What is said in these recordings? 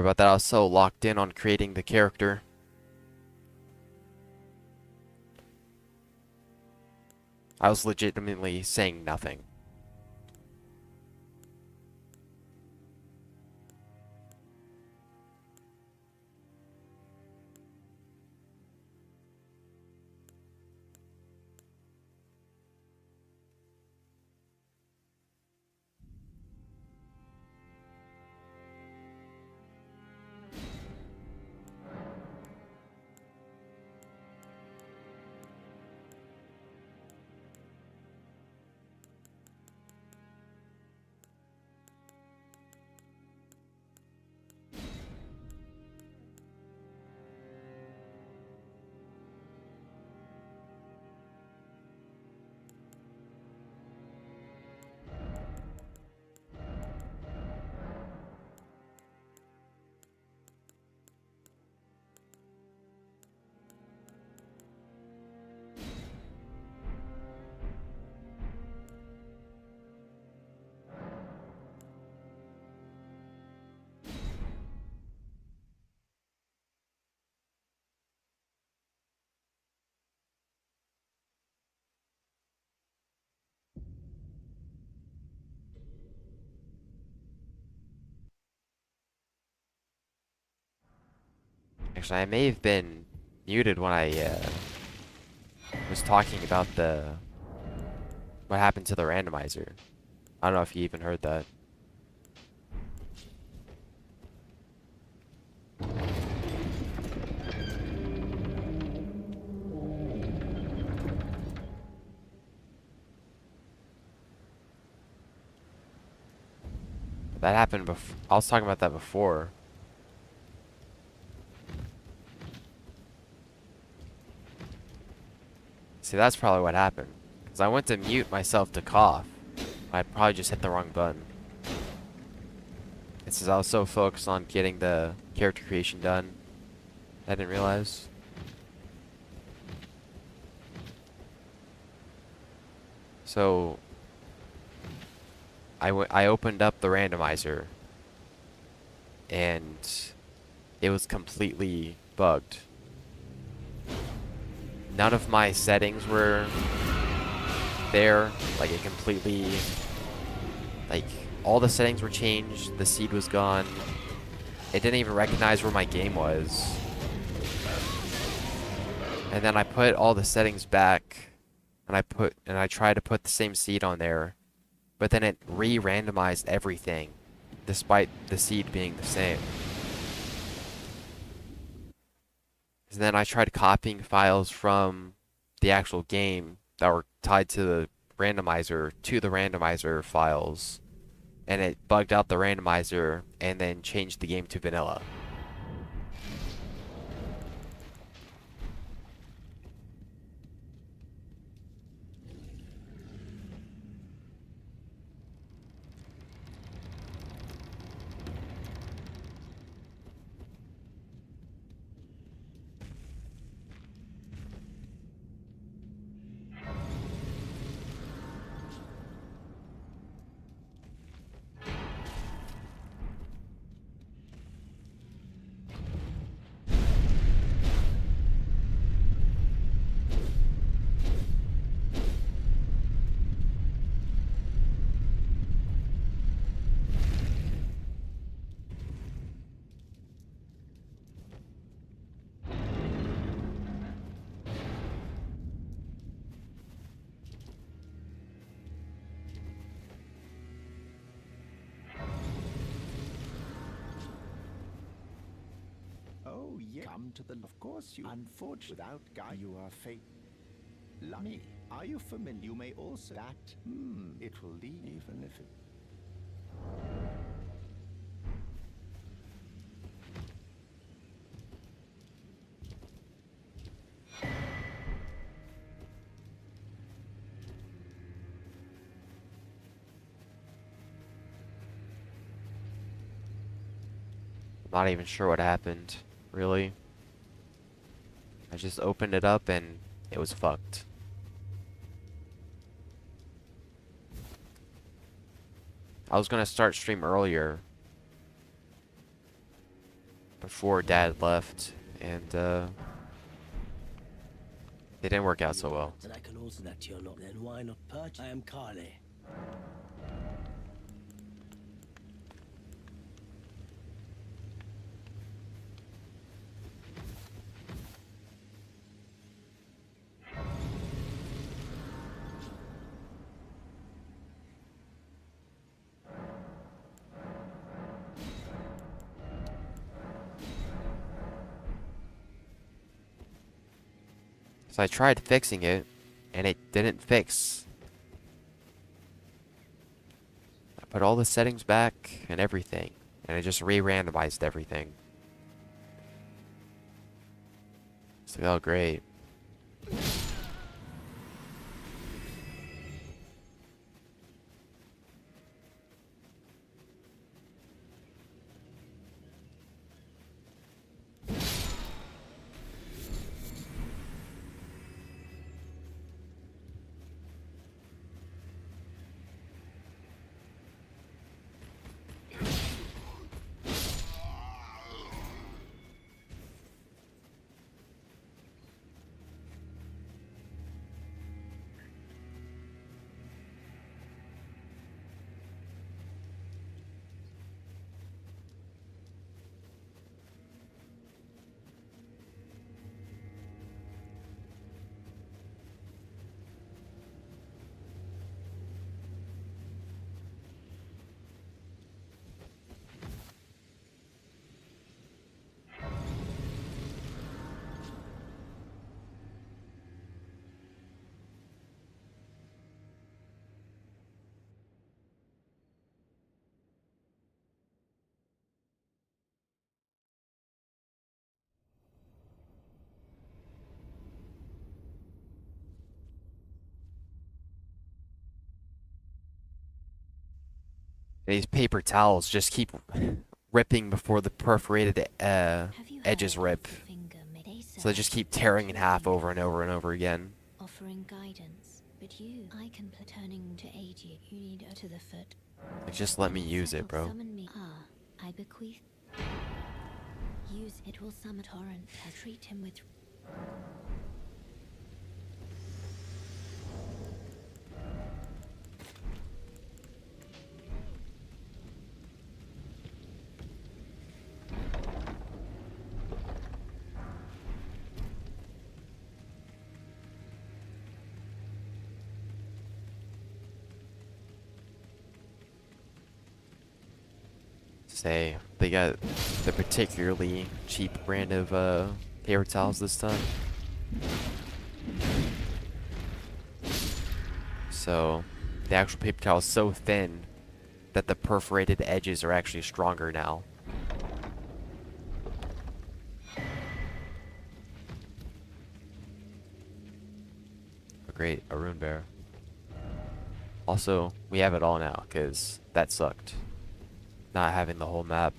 Sorry about that, I was so locked in on creating the character. I was legitimately saying nothing. Actually, I may have been muted when I was talking about what happened to the randomizer. I don't know if you even heard that. That happened before. I was talking about that before. See, that's probably what happened. Because I went to mute myself to cough. I probably just hit the wrong button. It's because I was so focused on getting the character creation done, I didn't realize. So, I opened up the randomizer, and it was completely bugged. None of my settings were there. Like, it completely... Like, all the settings were changed. The seed was gone. It didn't even recognize where my game was. And then I put all the settings back, and I tried to put the same seed on there, but then it re-randomized everything, despite the seed being the same. And then I tried copying files from the actual game that were tied to the randomizer files, and it bugged out the randomizer and then changed the game to vanilla. Oh, yeah. Come to the... Of course you... Unfortunately, without guide, you are fate. Lummy, are you familiar? You may also... That... it will leave even if it... I'm not even sure what happened, really. I just opened it up and it was fucked. I was gonna start stream earlier, before Dad left, and it didn't work out so well. That I can also that you're not. Then why not purchase? I am Carly. So I tried fixing it, and it didn't fix. I put all the settings back and everything, and it just re-randomized everything. It's like, oh great. And these paper towels just keep ripping before the perforated edges rip. So they just keep tearing in half over and over and over again. Offering guidance, but I can turning to aid you. You need her to the foot. Like, just let me use it, bro. Summon me. I bequeath. Use it will summon torrent. Treat him with. Say they got the particularly cheap brand of paper towels this time. So the actual paper towel is so thin that the perforated edges are actually stronger now. Great, a rune bear. Also, we have it all now, because that sucked. Not having the whole map.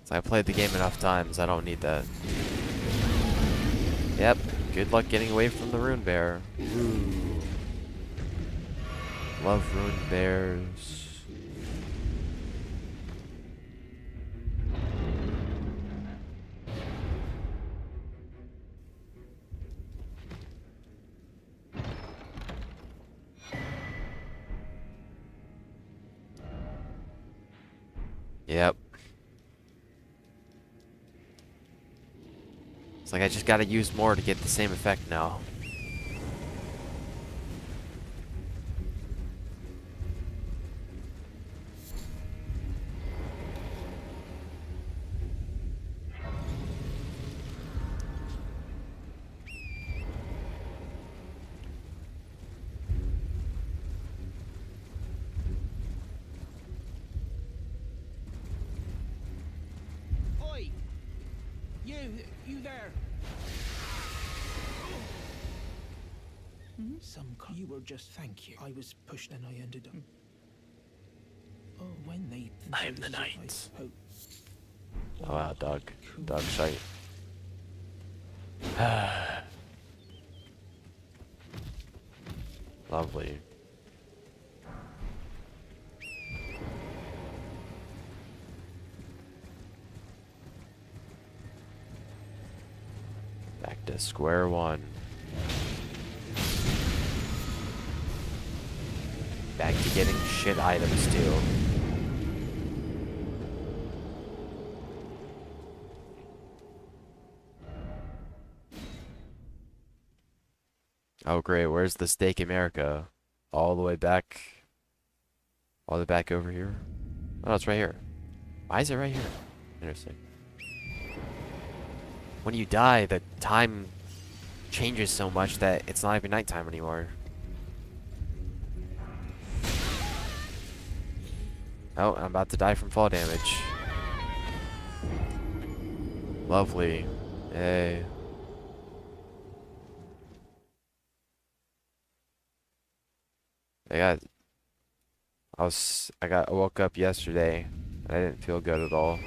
So I played the game enough times, I don't need that. Yep, good luck getting away from the rune bear. Ooh. Love rune bears. Yep. It's like I just gotta use more to get the same effect now. Oi! You there? You were just thank you. I was pushed and I ended up. Oh, when they. I'm the knight. Oh wow, dog. Dog shite. Lovely. Back to square one. Back to getting shit items too. Oh great, where's the Steak America? All the way back. All the way back over here? Oh, it's right here. Why is it right here? Interesting. When you die, the time changes so much that it's not even nighttime anymore. Oh, I'm about to die from fall damage. Lovely. Hey. I woke up yesterday and I didn't feel good at all.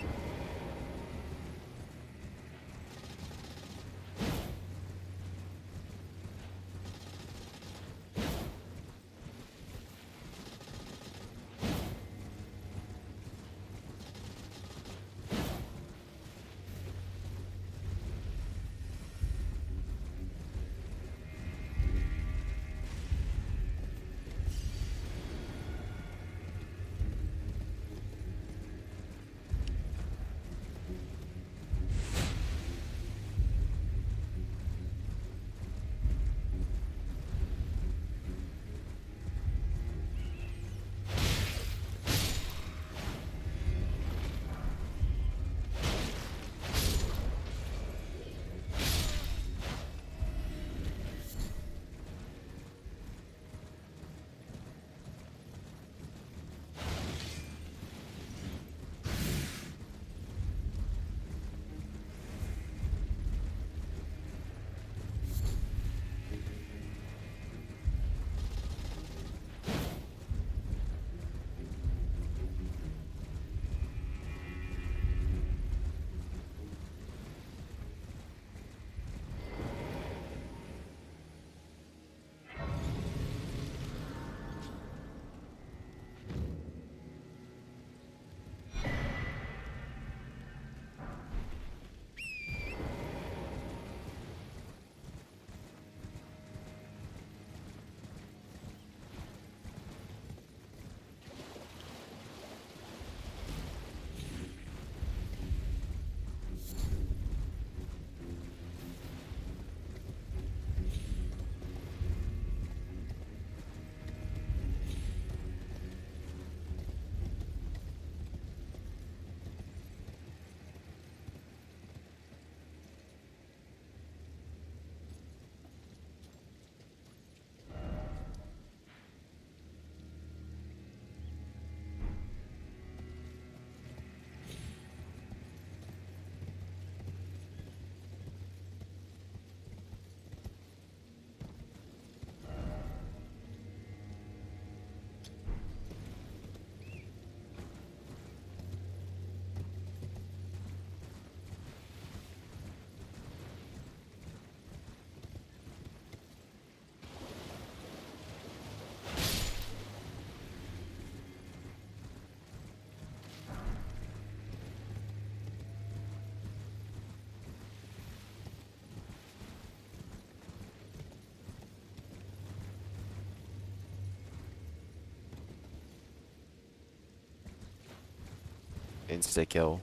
Insta kill.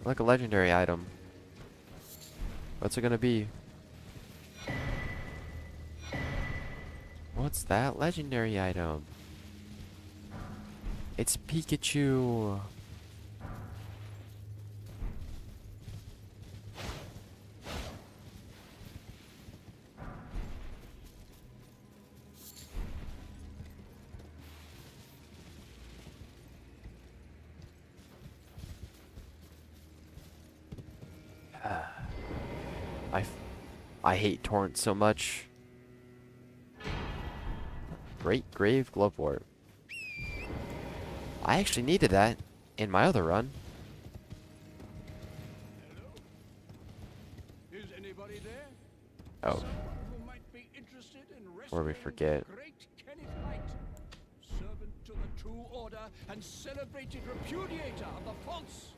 Like a legendary item. What's it gonna be? What's that legendary item? It's Pikachu. I hate torrents so much. Great Grave Glovewort. I actually needed that in my other run. Is anybody there? Oh, Someone who might be interested in before we rescuing forget. Great Kenneth Knight, servant to the True Order and celebrated repudiator of the false.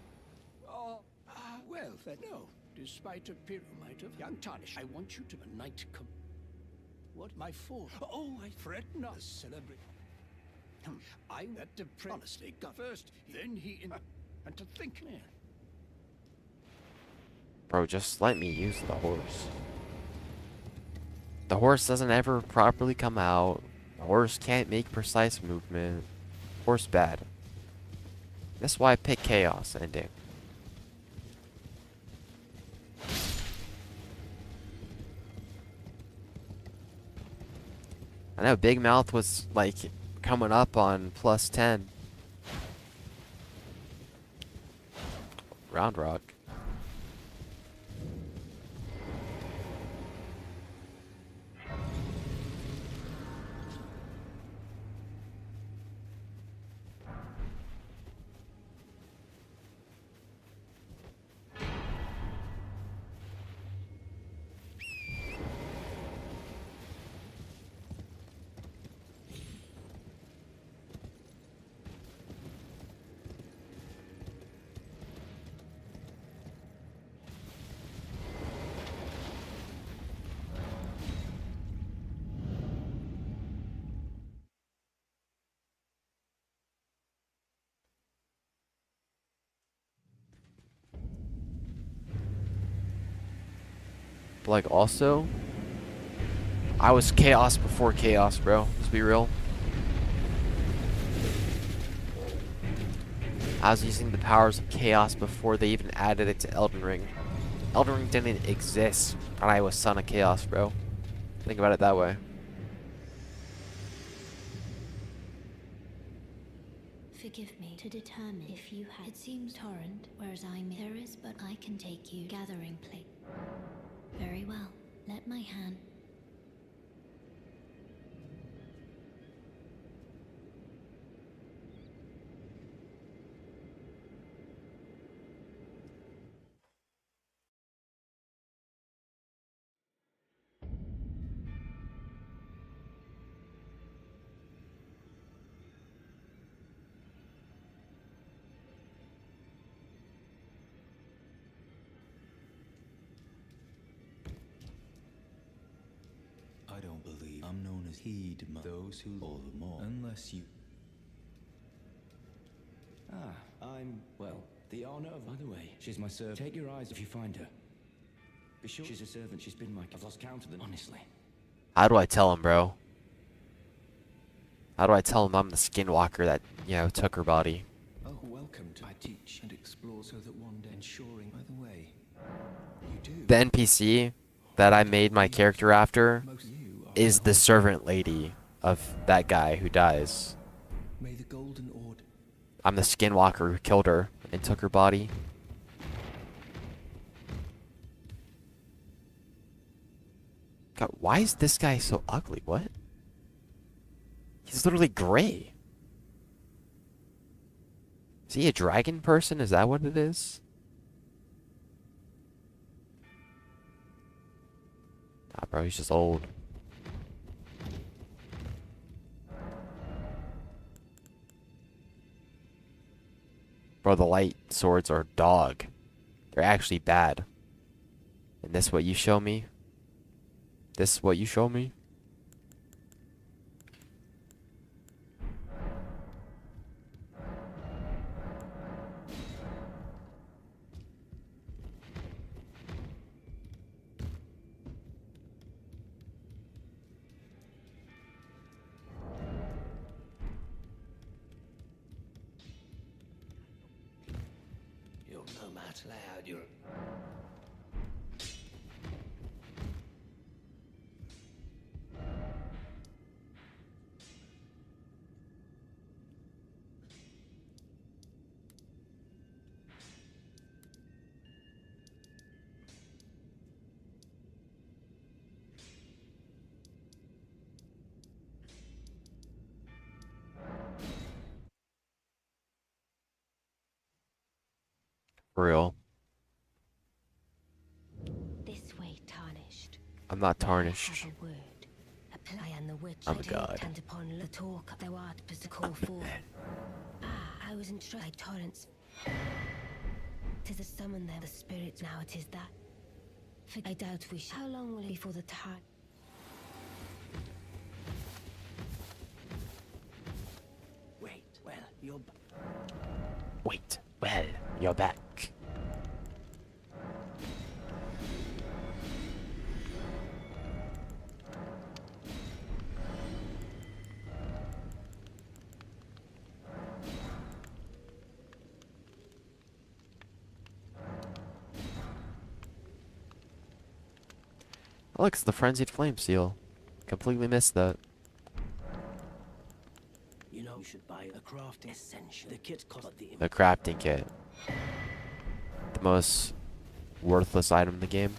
Well, then, no. Despite appear might have young tarnish, I want you to a night come. What my fault? Oh, I fret not. Celebrate. I that honestly got first, then he and to think, man. Bro, just let me use the horse. The horse doesn't ever properly come out. The horse can't make precise movement. Horse bad. That's why I picked Chaos ending. I know Big Mouth was like coming up on +10. Round Rock. But like also, I was Chaos before Chaos, bro. Let's be real. I was using the powers of Chaos before they even added it to Elden Ring. Elden Ring didn't exist when I was Son of Chaos, bro. Think about it that way. Forgive me to determine if you had. It seems torrent, whereas there is, but I can take you gathering plate. Very well. Let my hand. I don't believe I'm known as heed those who all the more unless you. I'm well. The honor of. By the way, she's my servant. Take your eyes if you find her. Be sure she's a servant. She's been I've lost count of them. Honestly. How do I tell him, bro? How do I tell him I'm the skinwalker that, you know, took her body? Oh, welcome to I teach and explore so that one day ensuring. By the way, you do. The NPC that I made my character after is the servant lady of that guy who dies. May the golden order. I'm the skinwalker who killed her and took her body. God, why is this guy so ugly? What? He's literally gray. Is he a dragon person? Is that what it is? Nah, bro, he's just old. Bro, the light swords are dog. They're actually bad. And this what you show me? This is what you show me? You're no match loud, you're... For real. This way, tarnished. I'm not tarnished. Have a word. Apply and the witch. I'm a god. And upon the talk thou art to call for. I was instructed by torrents. act as a summon them. The spirits now it is that. I doubt we shall. How long will it be for the time? Wait, well, you're Wait, well, you're back. Oh, look, it's the Frenzied Flame Seal. Completely missed that. You know, you should buy a crafting essential. The kit cost the The crafting kit. The most worthless item in the game.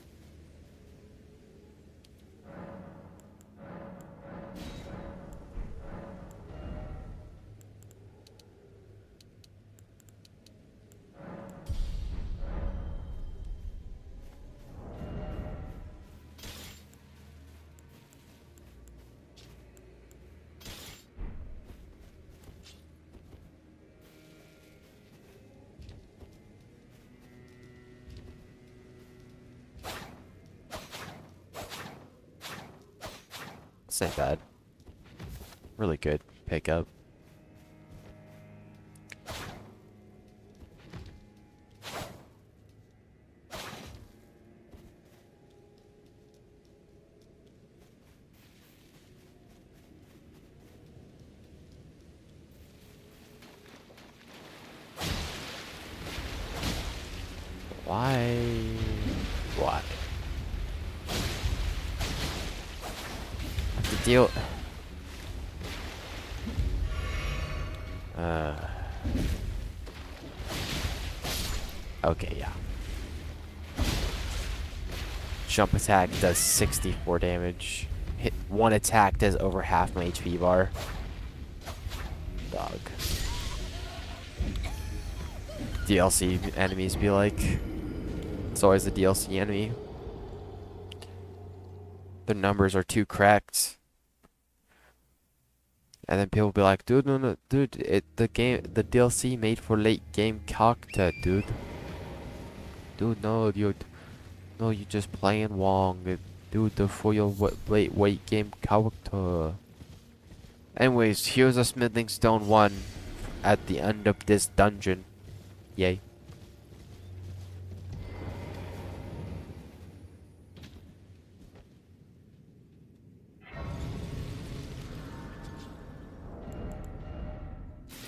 This ain't bad. Really good pickup. Why? Why? The deal. Okay, yeah. Jump attack does 64 damage. Hit one attack does over half my HP bar. Dog. DLC enemies be like. It's always the DLC enemy. The numbers are too cracked. And then people be like, dude, no, dude, the DLC made for late game character, dude. Dude, no, you just playing wrong, dude. For your late game character. Anyways, here's a Smithing Stone 1 at the end of this dungeon. Yay.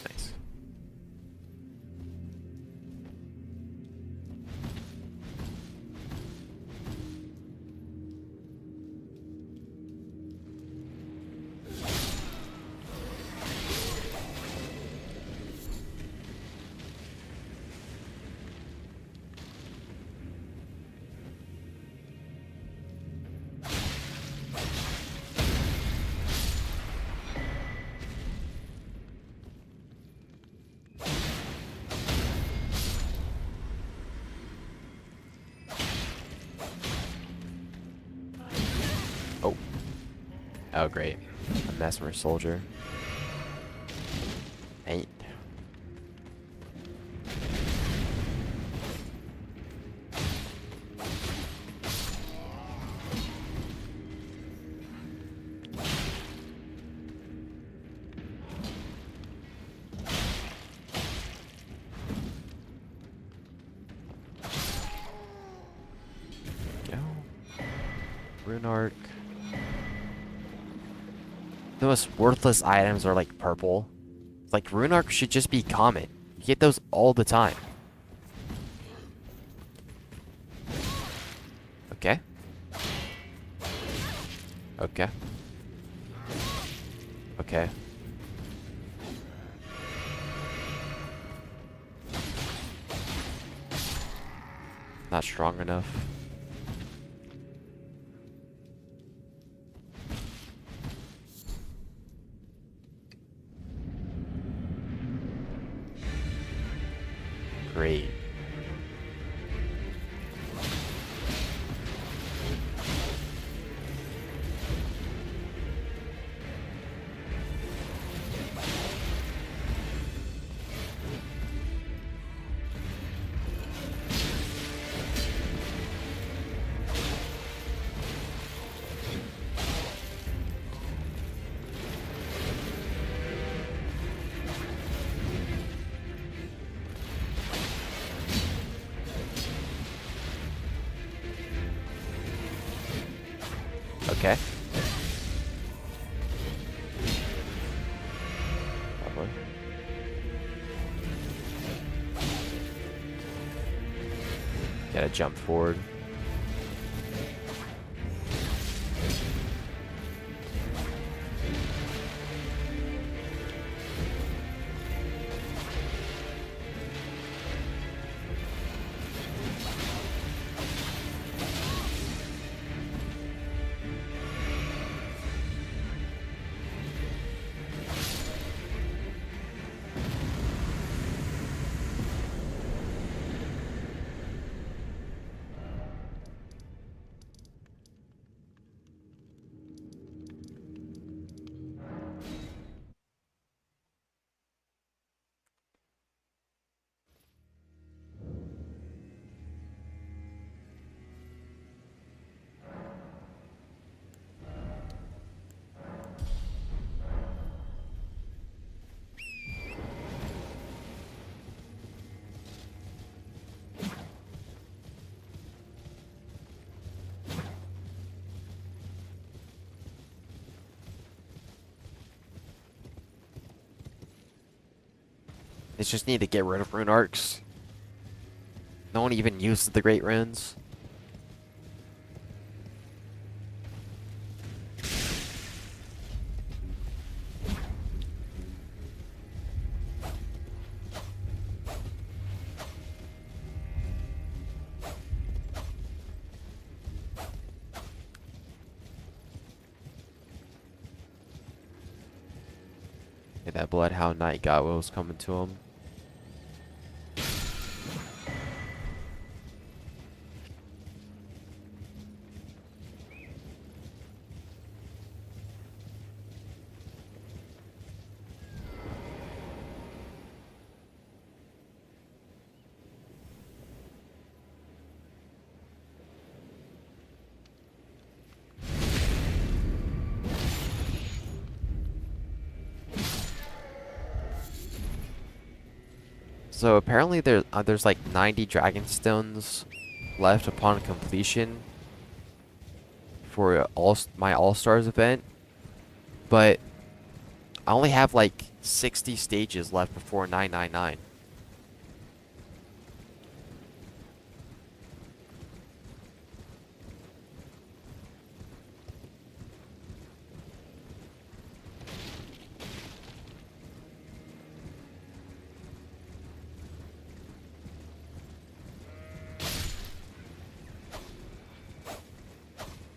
Nice. Oh, great. A Mesmer Soldier. Ain't. Go. Rune Arc. The most worthless items are like purple. Like Rune Arc should just be common. You get those all the time. Okay. Okay. Okay. Not strong enough. Great. Okay. Lovely. Gotta jump forward. They just need to get rid of rune arcs. No one even uses the great runes. Okay, that Bloodhound Knight got what was coming to him. So apparently there's like 90 dragon stones left upon completion for my All-Stars event, but I only have like 60 stages left before 999.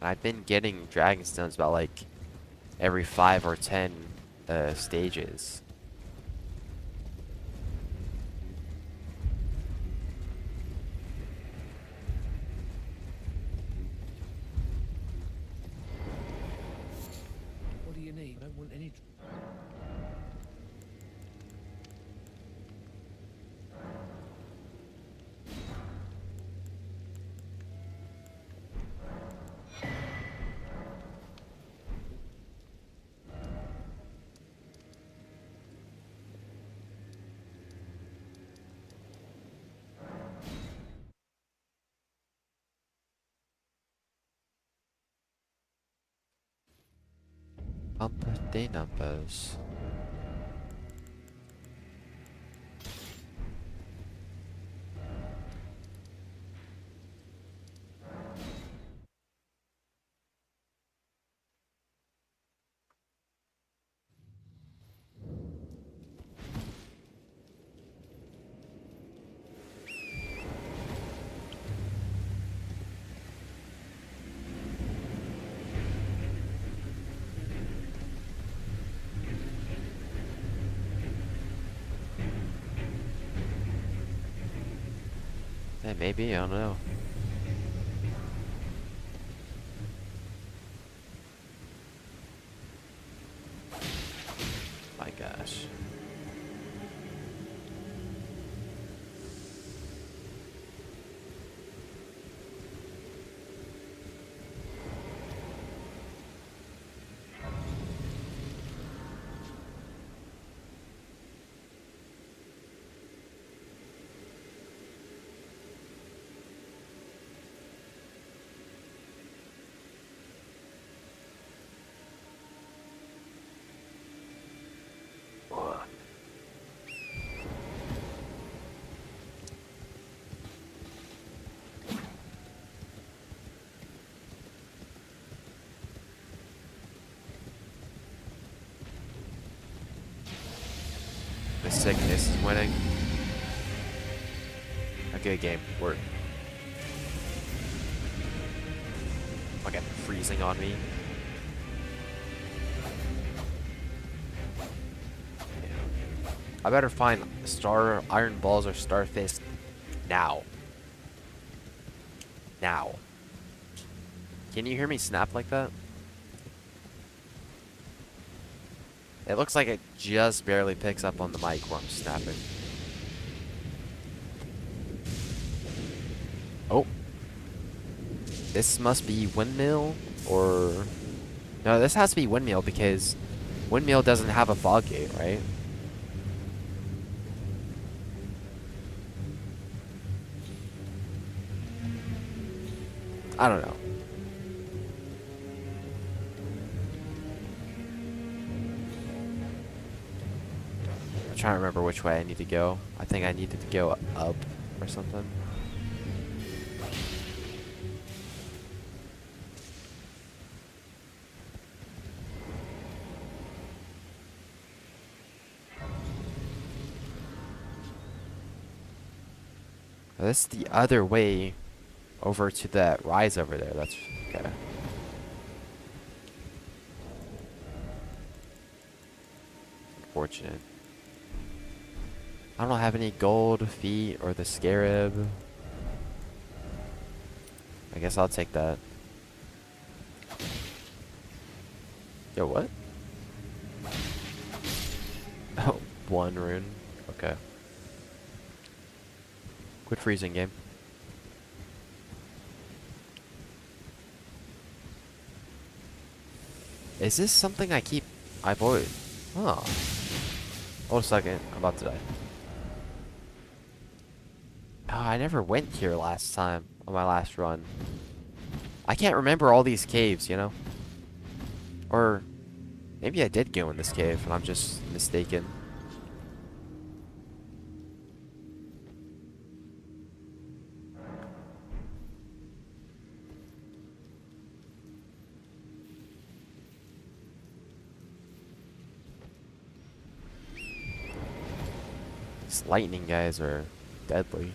I've been getting dragon stones about like every 5 or 10 stages. What do you need? I don't want any. Numbers, de numbers. Hey, maybe, I don't know. My gosh. the sickness is winning. A good game. We're fucking freezing on me. I better find Star Iron Balls or Star Fist now. Now. Can you hear me snap like that? It looks like it just barely picks up on the mic where I'm snapping. Oh. This must be Windmill or... No, this has to be Windmill because Windmill doesn't have a fog gate, right? I don't know. I'm trying to remember which way I need to go. I think I needed to go up or something. This is the other way over to that rise over there. That's okay. Unfortunate. I don't have any gold feet or the scarab. I guess I'll take that. Yo, what? Oh, 1 rune. Okay. Quit freezing, game. Is this something I keep... I've always... Oh. Hold a second. I'm about to die. Oh, I never went here last time on my last run. I can't remember all these caves, you know? Or maybe I did go in this cave and I'm just mistaken. These lightning guys are deadly.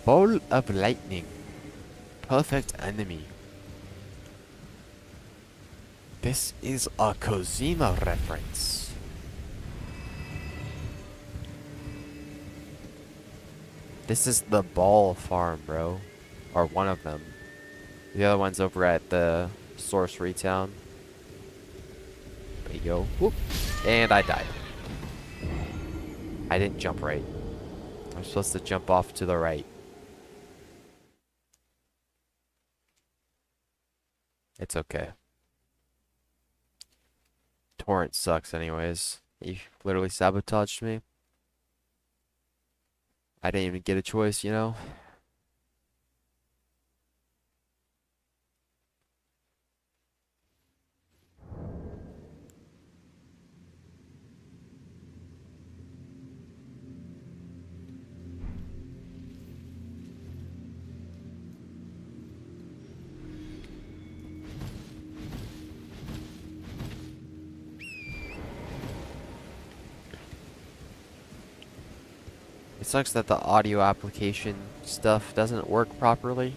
Bolt of lightning. Perfect enemy. This is a Kojima reference. This is the ball farm, bro. Or one of them. The other one's over at the sorcery town. There you go. Whoop. And I died. I didn't jump right. I'm supposed to jump off to the right. It's okay. Torrent sucks anyways. He literally sabotaged me. I didn't even get a choice, you know? It sucks that the audio application stuff doesn't work properly.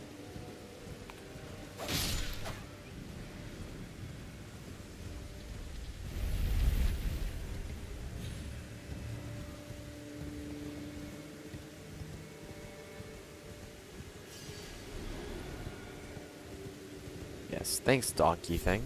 Yes, thanks, donkey thing.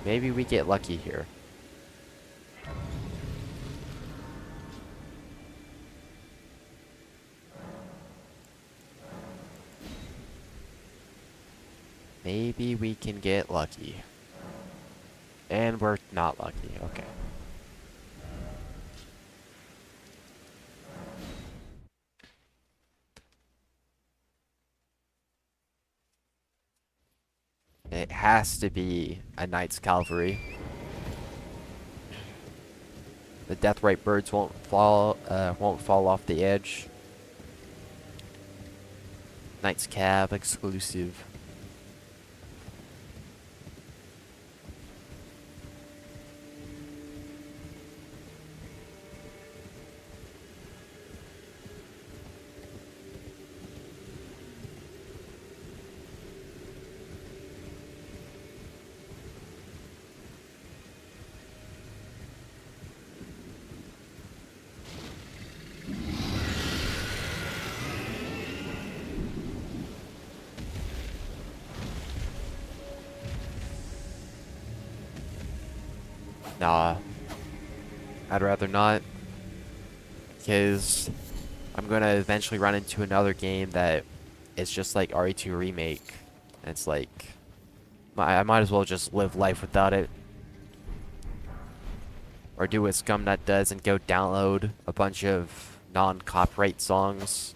Maybe we get lucky here. Maybe we can get lucky. And we're not lucky. Okay. It has to be a Knight's Cavalry. The Deathrite birds won't fall off the edge. Knight's Cab exclusive. Nah, I'd rather not, because I'm gonna eventually run into another game that is just like RE2 Remake. And it's like, I might as well just live life without it. Or do what Scumnut does and go download a bunch of non-copyright songs.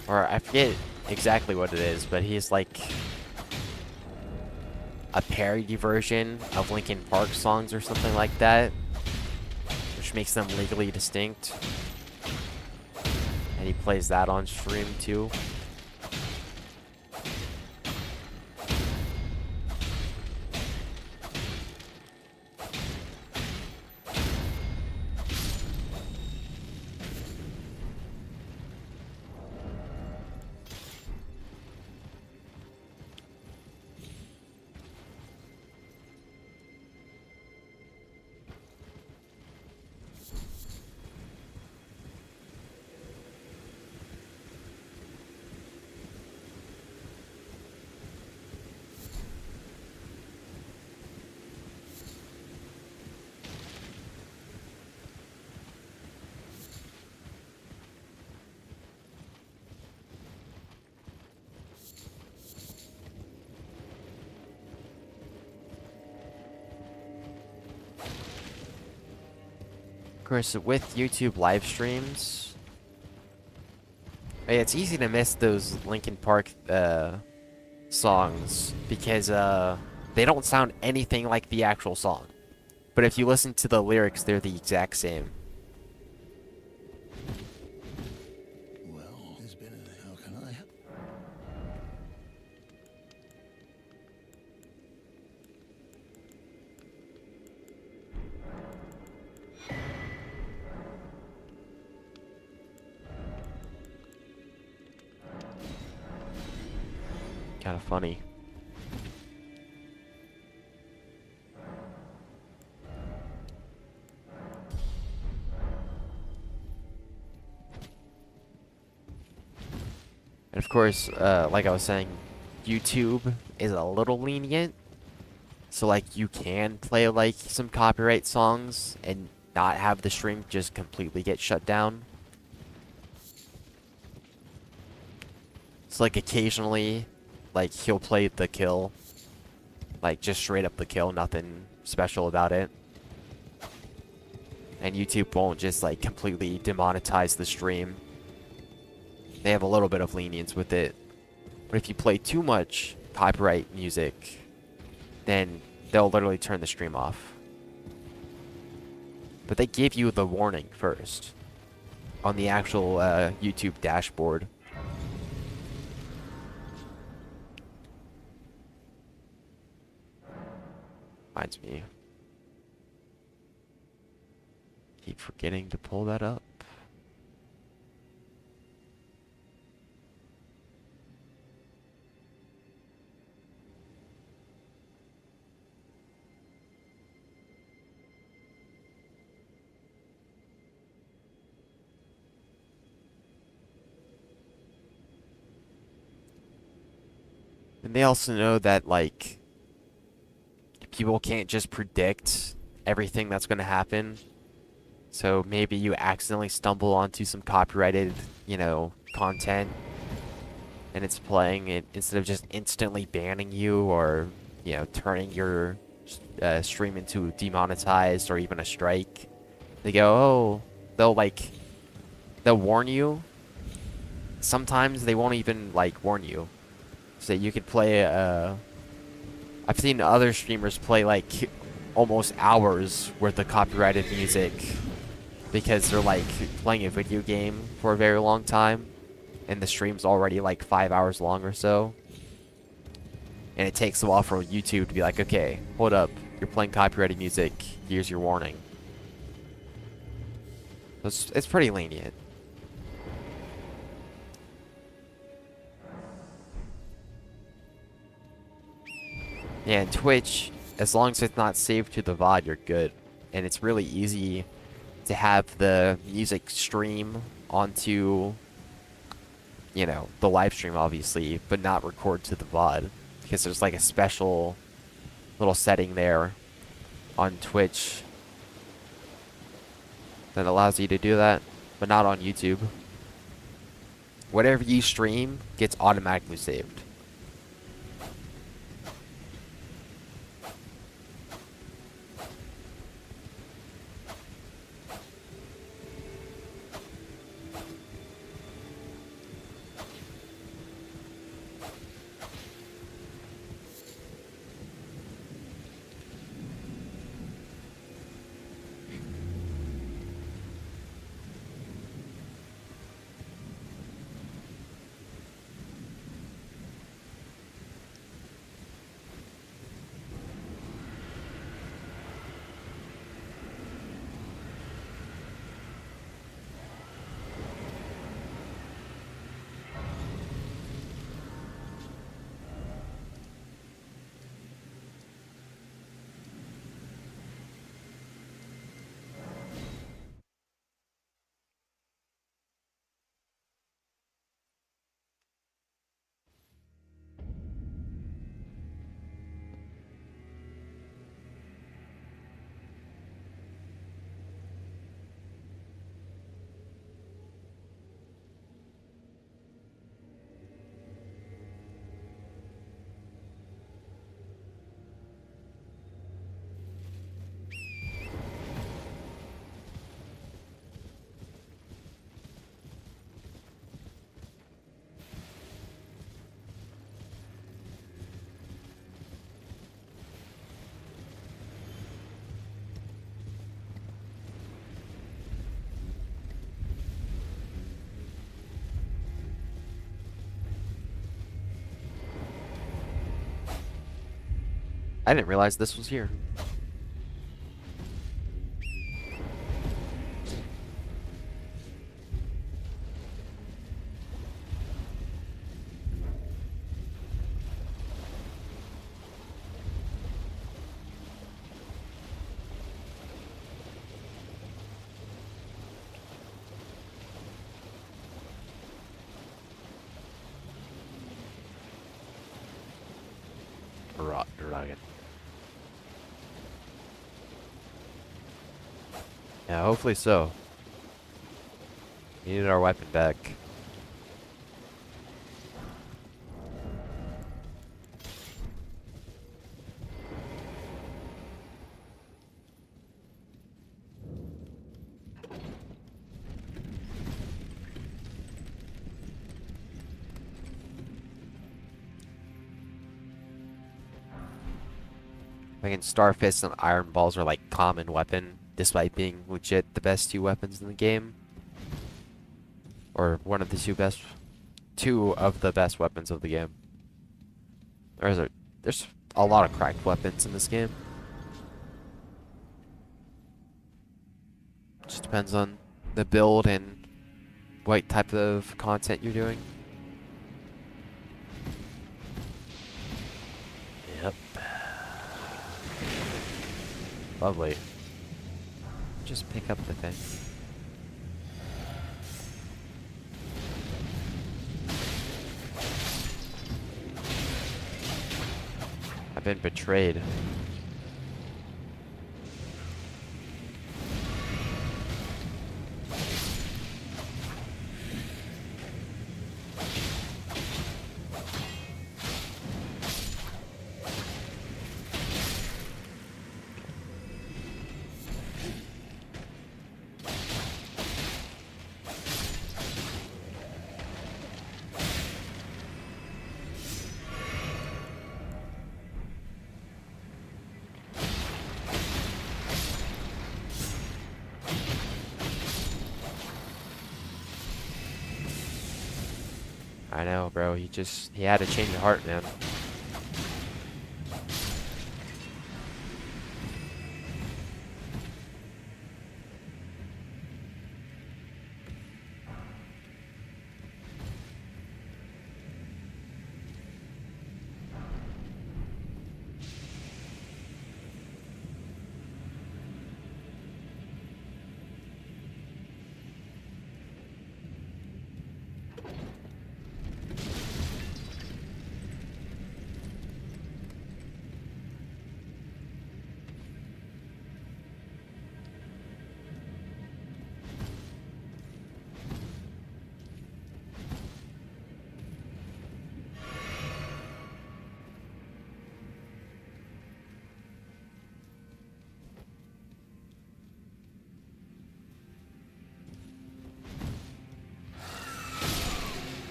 Or I forget exactly what it is, but he's like a parody version of Linkin Park songs or something like that, which makes them legally distinct. And he plays that on stream too. Of course, with YouTube live streams, it's easy to miss those Linkin Park songs because they don't sound anything like the actual song. But if you listen to the lyrics, they're the exact same. Well, there's been a... How can I help? Kind of funny. And of course, like I was saying, YouTube is a little lenient. So like you can play like some copyright songs and not have the stream just completely get shut down. It's like occasionally, like he'll play The Kill. Like just straight up The Kill, nothing special about it. And YouTube won't just like completely demonetize the stream. They have a little bit of lenience with it. But if you play too much copyright music, then they'll literally turn the stream off. But they give you the warning first on the actual YouTube dashboard. Reminds me. Keep forgetting to pull that up. And they also know that, like, people can't just predict everything that's going to happen. So maybe you accidentally stumble onto some copyrighted, you know, content. and it's playing, instead of just instantly banning you or, you know, turning your stream into demonetized or even a strike, they go, oh, they'll warn you. Sometimes they won't even like warn you. So you could play I've seen other streamers play like almost hours worth of copyrighted music because they're like playing a video game for a very long time and the stream's already like 5 hours long or so. And it takes a while for YouTube to be like, okay, hold up, you're playing copyrighted music, here's your warning. It's pretty lenient. Yeah, and Twitch, as long as it's not saved to the VOD, you're good. And it's really easy to have the music stream onto, you know, the live stream, obviously, but not record to the VOD. Because there's like a special little setting there on Twitch that allows you to do that, but not on YouTube. Whatever you stream gets automatically saved. I didn't realize this was here. Rugged. Yeah, hopefully so. We needed our weapon back. Fucking Starfist and Iron Balls are like common weapon, despite being legit the best two weapons in the game. Or one of the two of the best weapons of the game. There's a lot of cracked weapons in this game. Just depends on the build and what type of content you're doing. Yep. Lovely. Just pick up the thing. I've been betrayed. I know, bro. He had to change of heart, man.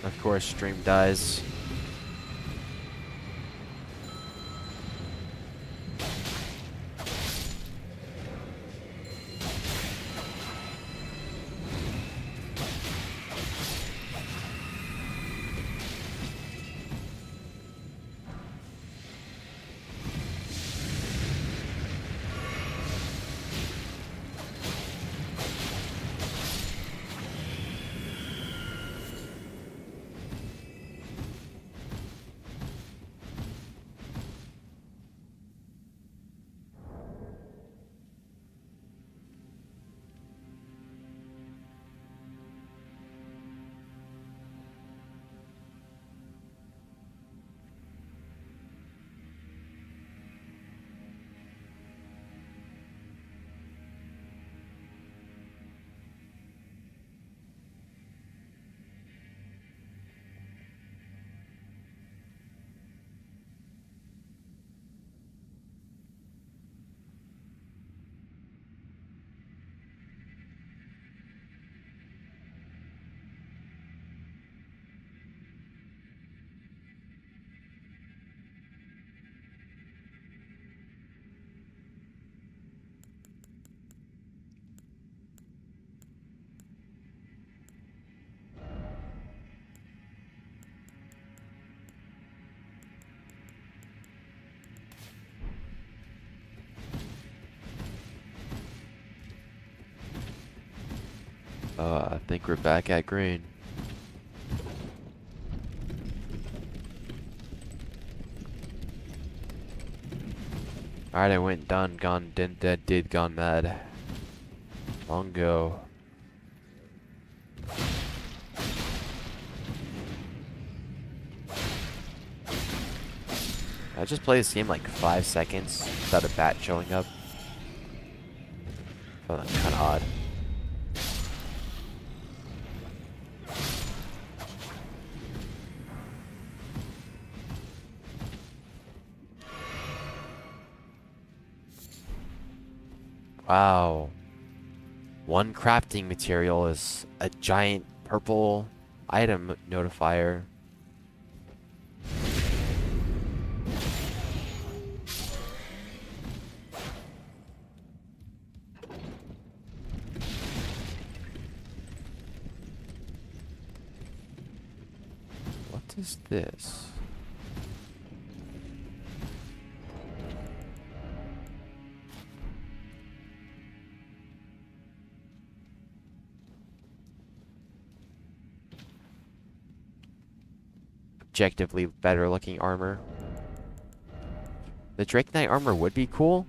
Of course, stream dies. I think we're back at green. Alright, I went done, gone, did, gone mad. Long go. I just played this game like 5 seconds without a bat showing up. Felt like kinda odd. Wow. One crafting material is a giant purple item notifier. What is this? Objectively better looking armor. The Drake Knight armor would be cool,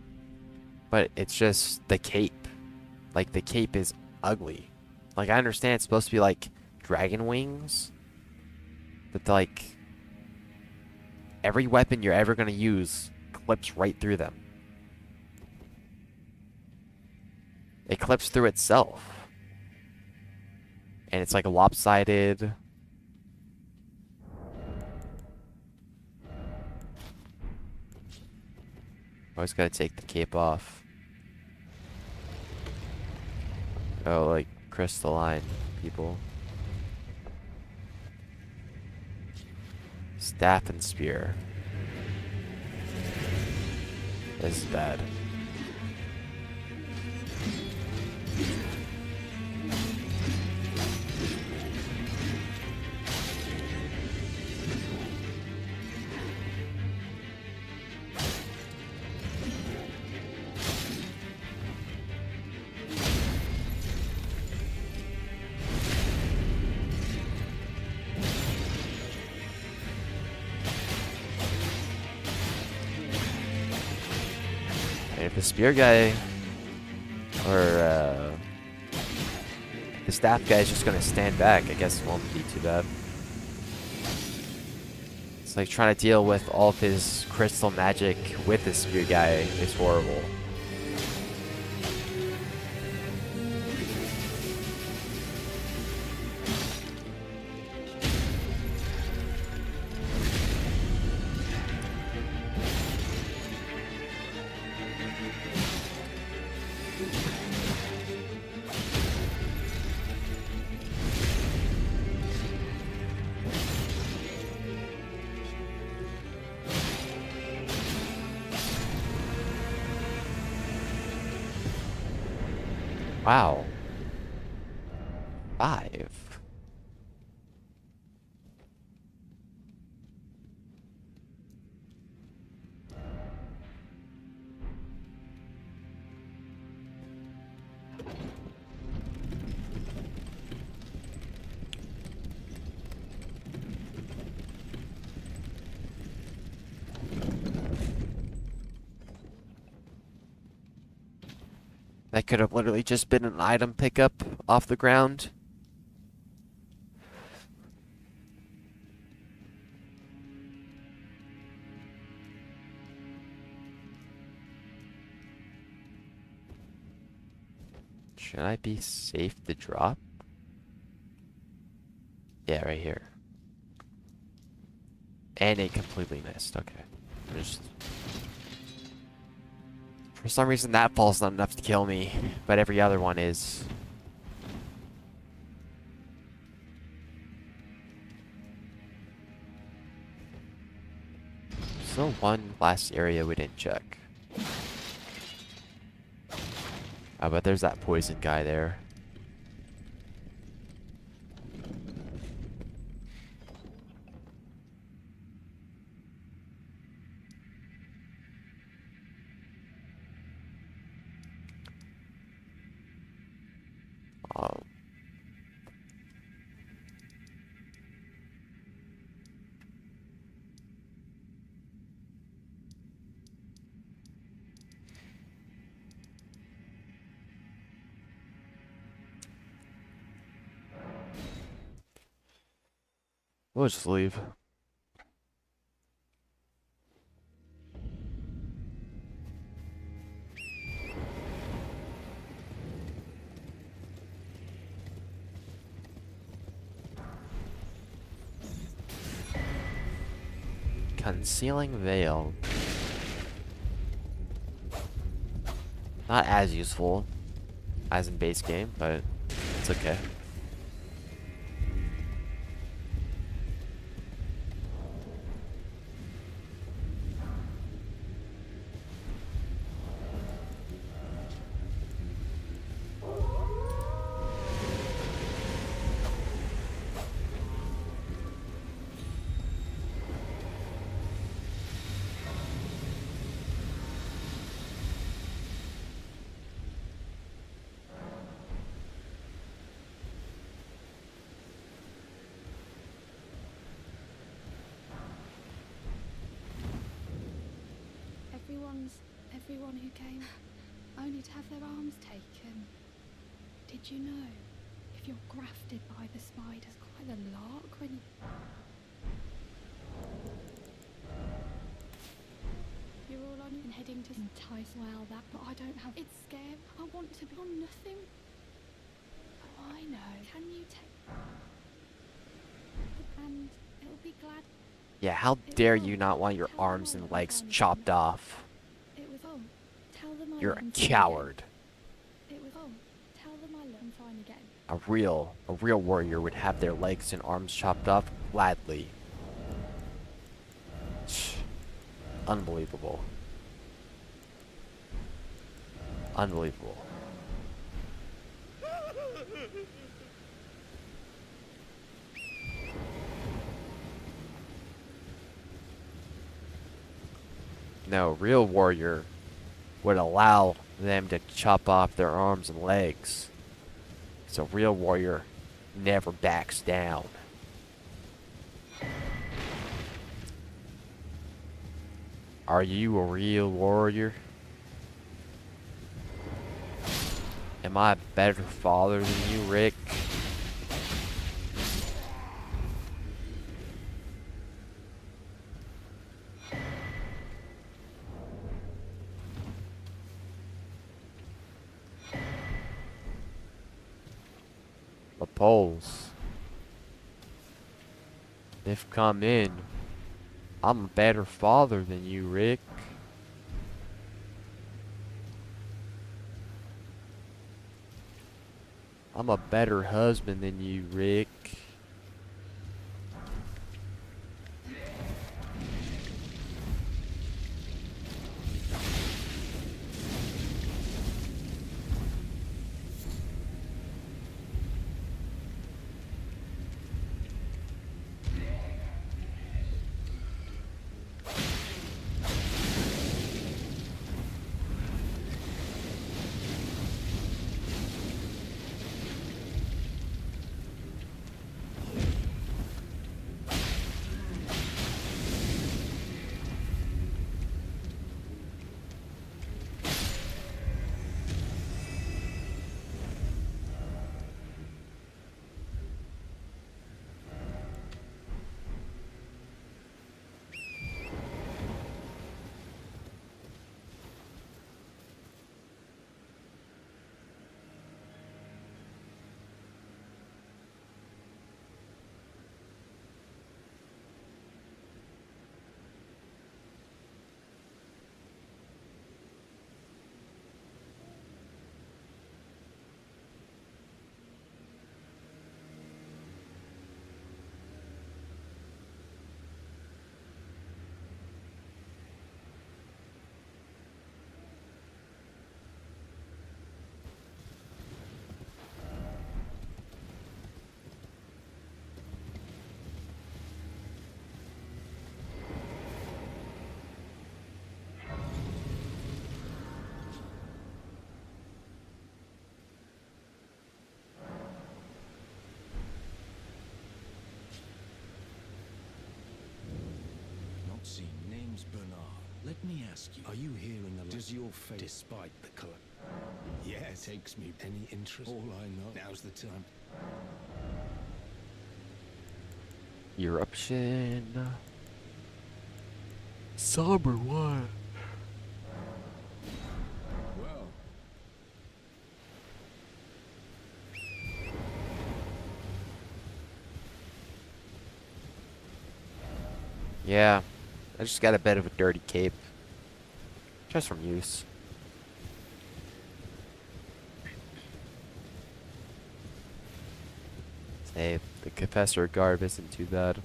but it's just the cape. Like, the cape is ugly. Like, I understand it's supposed to be like dragon wings, but like every weapon you're ever gonna use clips right through them. It clips through itself. And it's like lopsided. Always gotta take the cape off. Oh, like crystalline people. Staff and spear. This is bad. And if the spear guy or the staff guy is just gonna stand back, I guess it won't be too bad. It's like trying to deal with all of his crystal magic with the spear guy is horrible. Wow. 5. That could have literally just been an item pickup off the ground. Should I be safe to drop? Yeah, right here. And it completely missed. Okay. Just... For some reason that fall's not enough to kill me, but every other one is. Still one last area we didn't check. Oh, but there's that poison guy there. Oh. We'll just leave. Concealing Veil. Not as useful as in base game, but it's okay. Everyone who came, only to have their arms taken. Did you know? If you're grafted by the spiders, quite the lark when you're all on and heading to entice. Well, that, but I don't have. It's scary. I want to be on nothing. Oh, I know. Can you take? And it'll be glad. Yeah, how dare you not want your arms and legs chopped off? You're a coward. Tell them I love them fine again. A real warrior would have their legs and arms chopped off gladly. Unbelievable. Unbelievable. No, real warrior would allow them to chop off their arms and legs. So real warrior never backs down. Are you a real warrior? Am I a better father than you, Rick? The polls. They've come in. I'm a better father than you, Rick. I'm a better husband than you, Rick. Not seen. Name's Bernard. Let me ask you, are you hearing the does your fate despite the color? Yes. Takes me any interest. All I know. Now's the time. Eruption. Somber one. Well, Yeah, I just got a bit of a dirty cape. Just from use. Hey, the Confessor garb isn't too bad.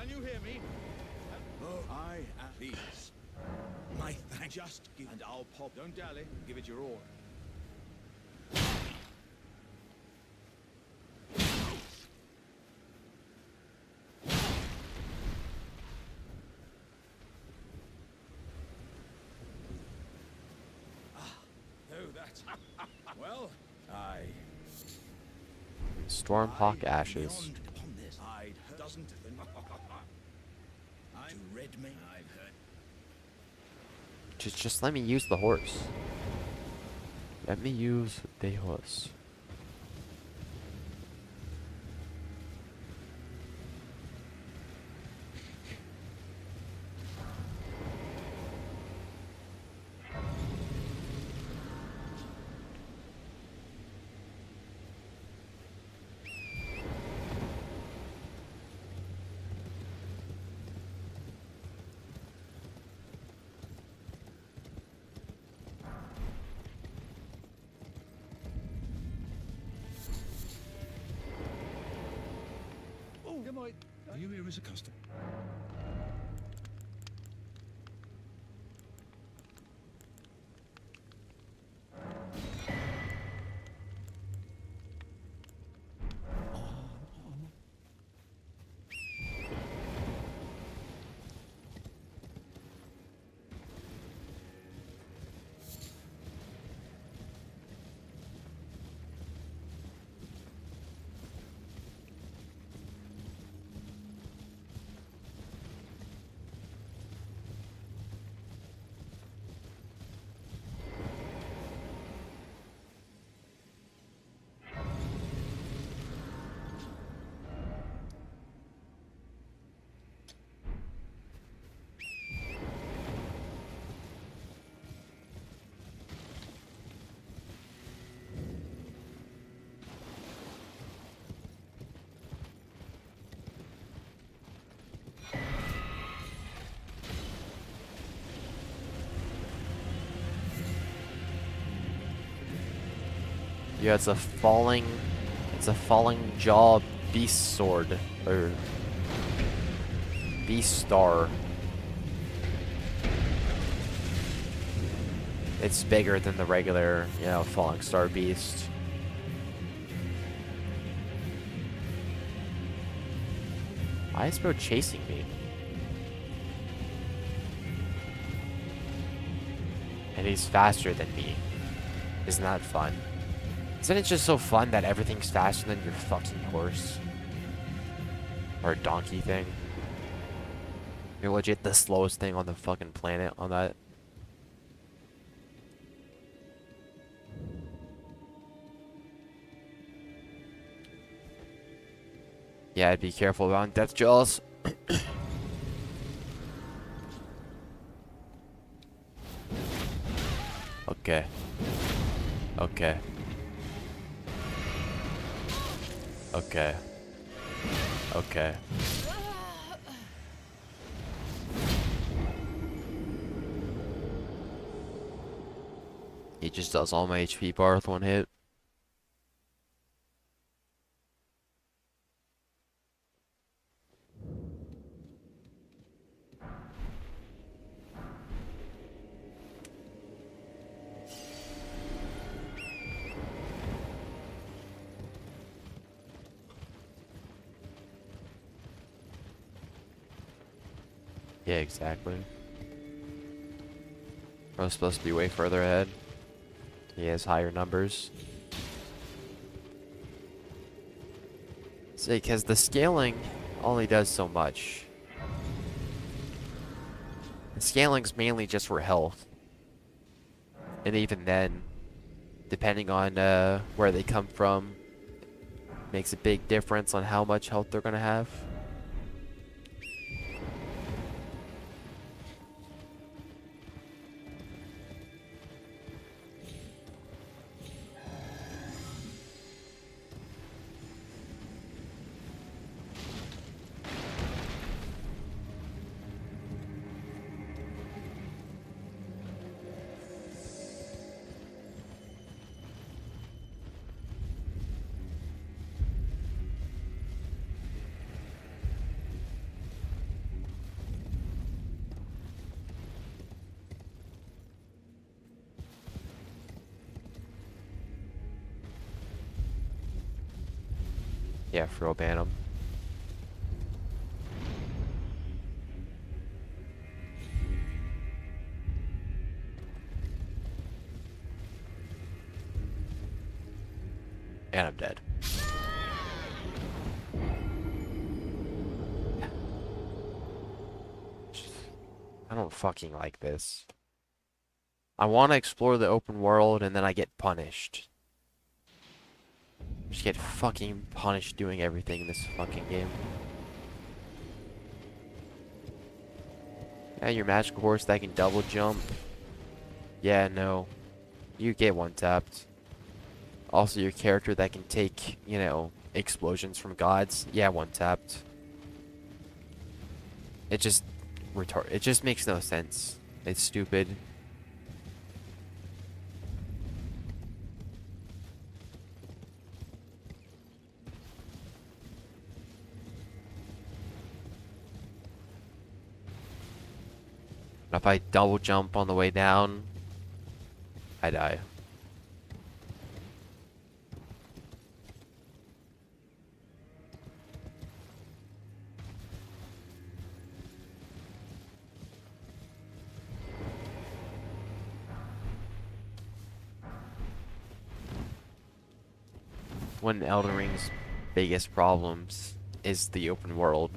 can you hear me? Oh, I am please. My thanks. Just give, and I'll pop. Don't dally. Give it your all. That's well, I Stormhawk ashes. beyond upon this. I'd heard doesn't I'm red me. I've heard. Just let me use the horse. Let me use the horse. Are you here as a customer? Yeah, it's a falling jaw beast sword or beast star. It's bigger than the regular, you know, falling star beast. Why is bro chasing me? And he's faster than me. Isn't that fun? Isn't it just so fun that everything's faster than your fucking horse? Or donkey thing? You're legit the slowest thing on the fucking planet on that. Yeah, I'd be careful around death jaws. Okay. Okay. Okay. Okay. He just does all my HP bar with one hit. Yeah, exactly. I was supposed to be way further ahead. He has higher numbers. See, because the scaling only does so much. The scaling's mainly just for health. And even then, depending on where they come from, makes a big difference on how much health they're gonna have. Yeah, for real, ban him. And I'm dead. I don't fucking like this. I want to explore the open world and then I get punished. Just get fucking punished doing everything in this fucking game. Yeah, your magical horse that can double jump. Yeah, no. You get one tapped. Also, your character that can take, you know, explosions from gods. Yeah, one tapped. It just it just makes no sense. It's stupid. If I double jump on the way down, I die. One of Elden Ring's biggest problems is the open world.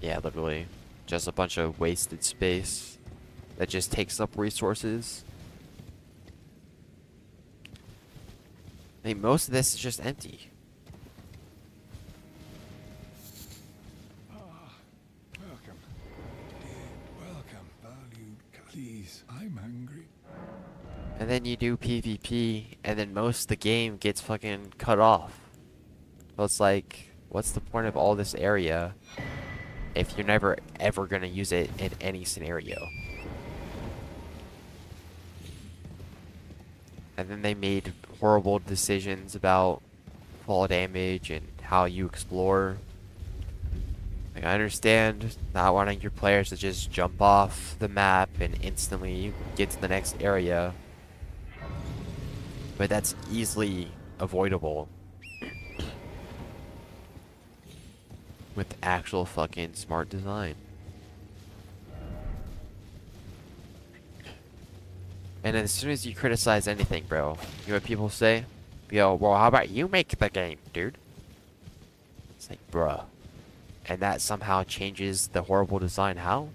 Yeah, literally. Just a bunch of wasted space that just takes up resources. I mean, most of this is just empty. Welcome. Welcome, valued. Please, I'm hungry. And then you do PvP, and then most of the game gets fucking cut off. So it's like, what's the point of all this area if you're never ever gonna use it in any scenario? And then they made horrible decisions about fall damage and how you explore. Like, I understand not wanting your players to just jump off the map and instantly get to the next area, but that's easily avoidable with actual fucking smart design. And as soon as you criticize anything, bro, you know what people say? Yo, well, how about you make the game, dude? It's like, bruh. And that somehow changes the horrible design. How?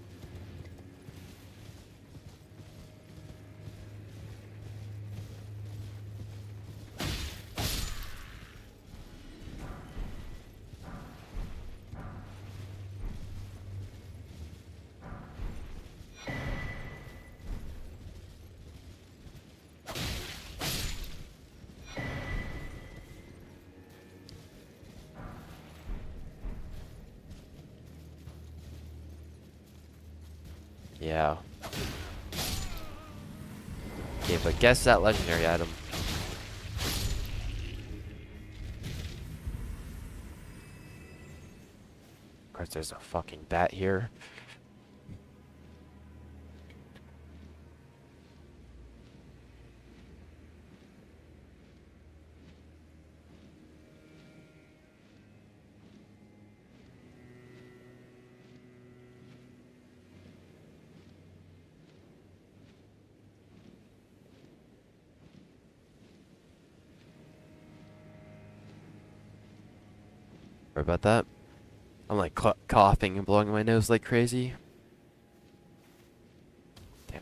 Yeah. Okay, but guess that legendary item. Of course, there's a fucking bat here. Sorry about that. I'm like coughing and blowing my nose like crazy. Damn.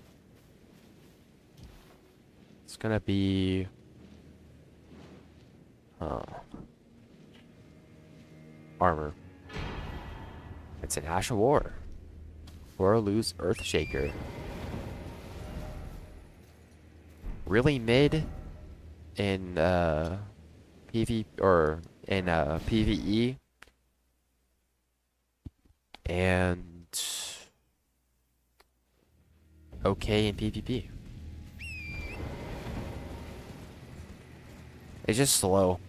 It's gonna be... armor. It's an Ash of War. Or lose Earthshaker. Really mid in PV or in PvE. And okay in PvP. It's just slow.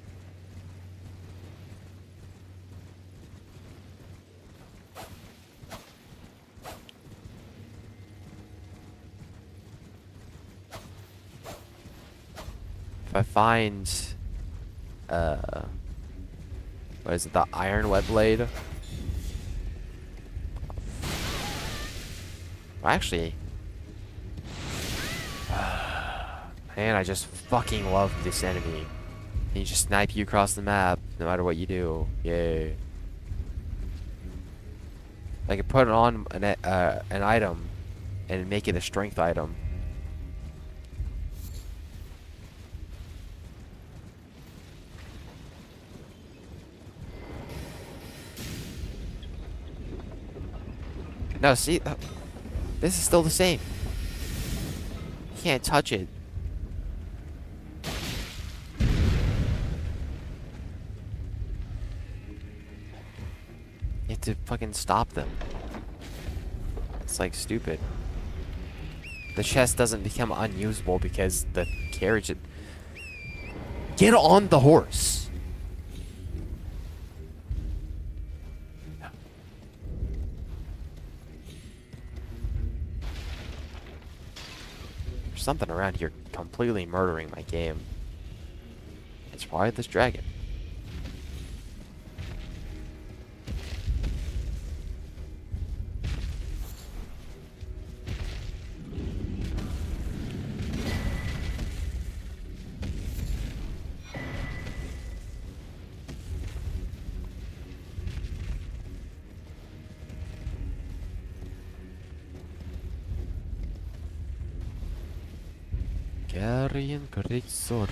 If I find what is it, the Iron Web Blade? Well, actually, man, I just fucking love this enemy. He just snipe you across the map, no matter what you do. Yay. I could put it on an item and make it a strength item. No, see, this is still the same. You can't touch it. You have to fucking stop them. It's like stupid. The chest doesn't become unusable because the carriage... Get on the horse! There's something around here completely murdering my game. It's probably this dragon. Carrying great sword.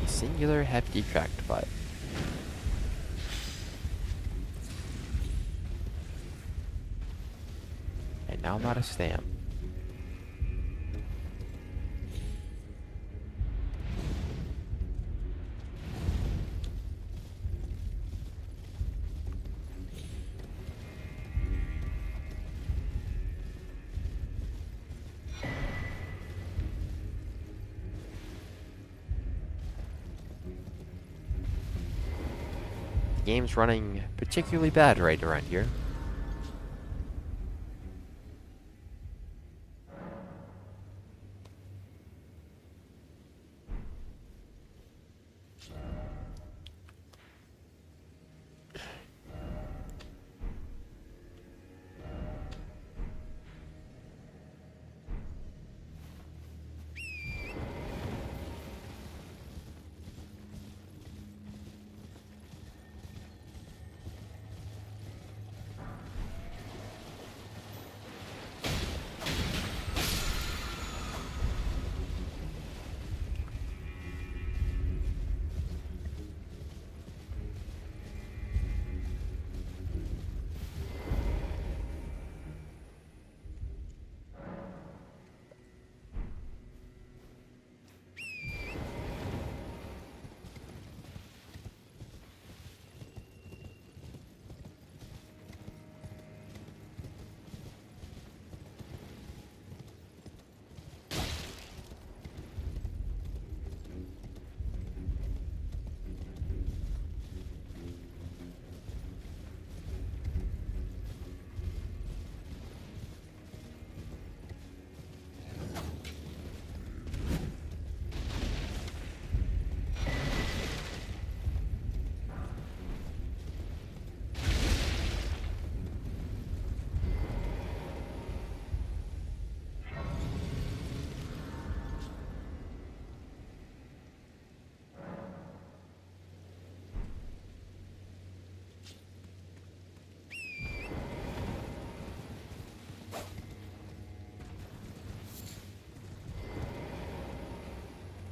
A singular hefty tracked pipe. And now I'm out of stamp. The game's running particularly bad right around here.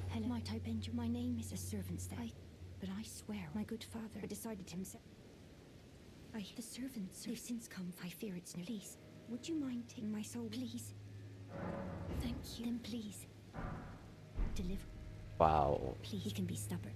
Hello, might I bend you? My name is a servant's day. But I swear, my good father decided himself. The servants have since come. I fear it's no please. Would you mind taking my soul, please? Thank you. Then please. Deliver. Wow. Please, he can be stubborn.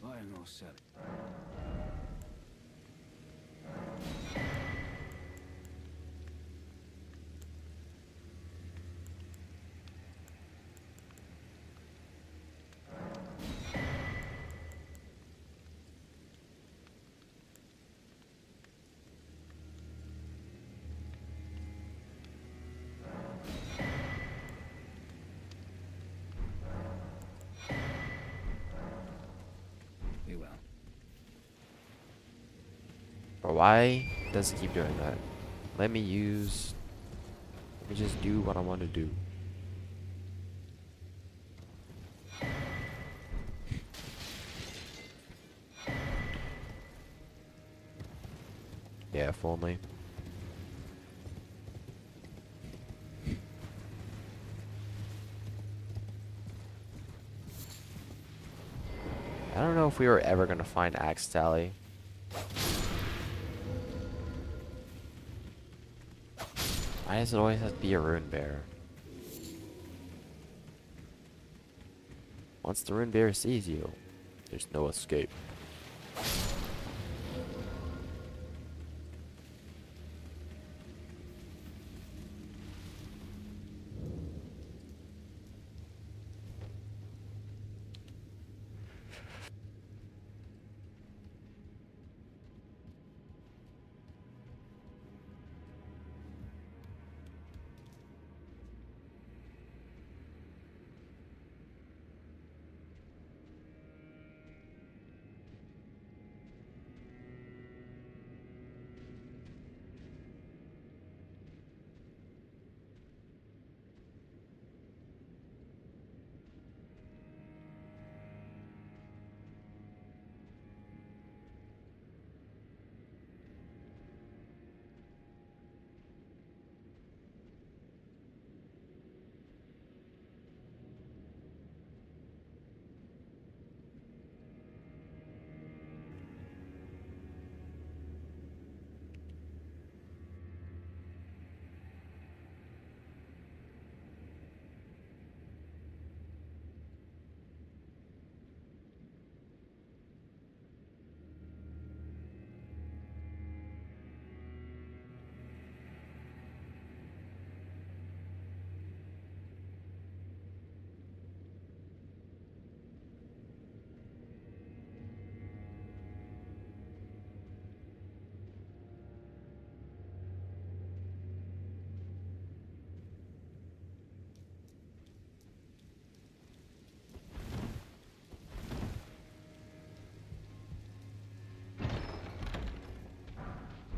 I'm all set. Be well. But why does it keep doing that? Let me just do what I want to do. if only. I don't know if we were ever gonna find Axe Tally. Why does it always have to be a Rune Bear? Once the Rune Bear sees you, there's no escape.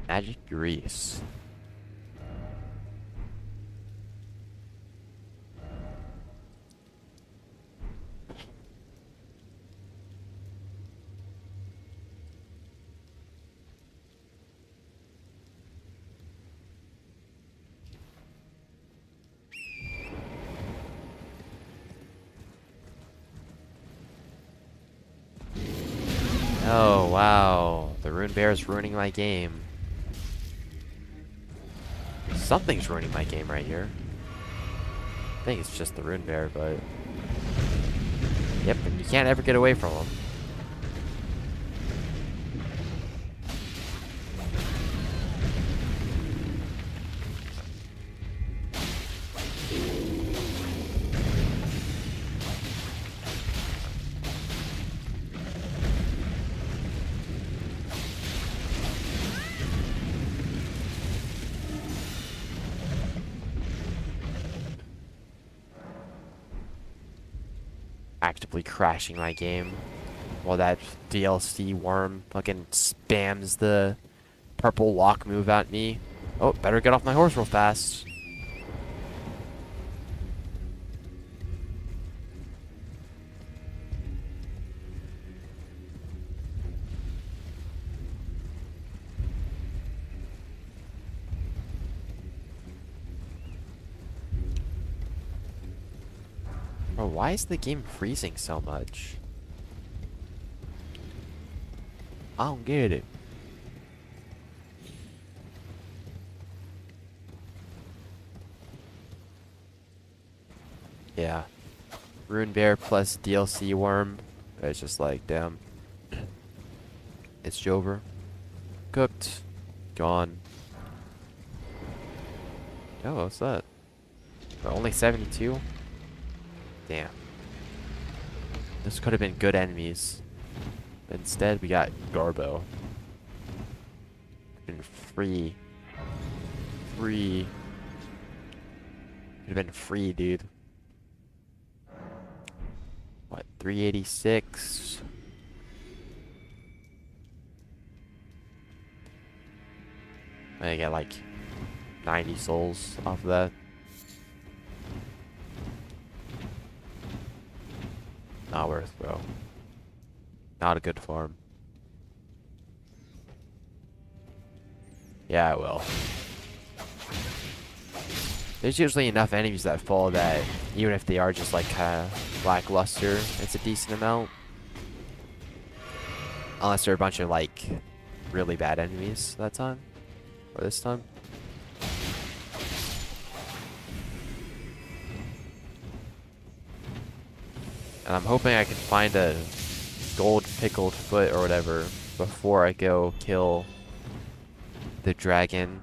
Magic Grease. Oh, wow. The Rune Bear is ruining my game. Something's ruining my game right here. I think it's just the Rune Bear, but... Yep, and you can't ever get away from him. Actively crashing my game while that DLC worm fucking spams the purple walk move at me. Oh, better get off my horse real fast. Bro, why is the game freezing so much? I don't get it. Yeah. Rune Bear plus DLC worm. It's just like, damn. It's Jover. Cooked. Gone. Oh, what's that? Only 72? Damn. This could have been good enemies. But instead, we got Garbo. Been free. Free. Could have been free, dude. What, 386? I get like 90 souls off of that. Not worth, bro. Not a good farm. Yeah, I will. There's usually enough enemies that fall that even if they are just like kind of lackluster, it's a decent amount. Unless they're a bunch of like really bad enemies that time. Or this time. And I'm hoping I can find a gold pickled foot or whatever before I go kill the dragon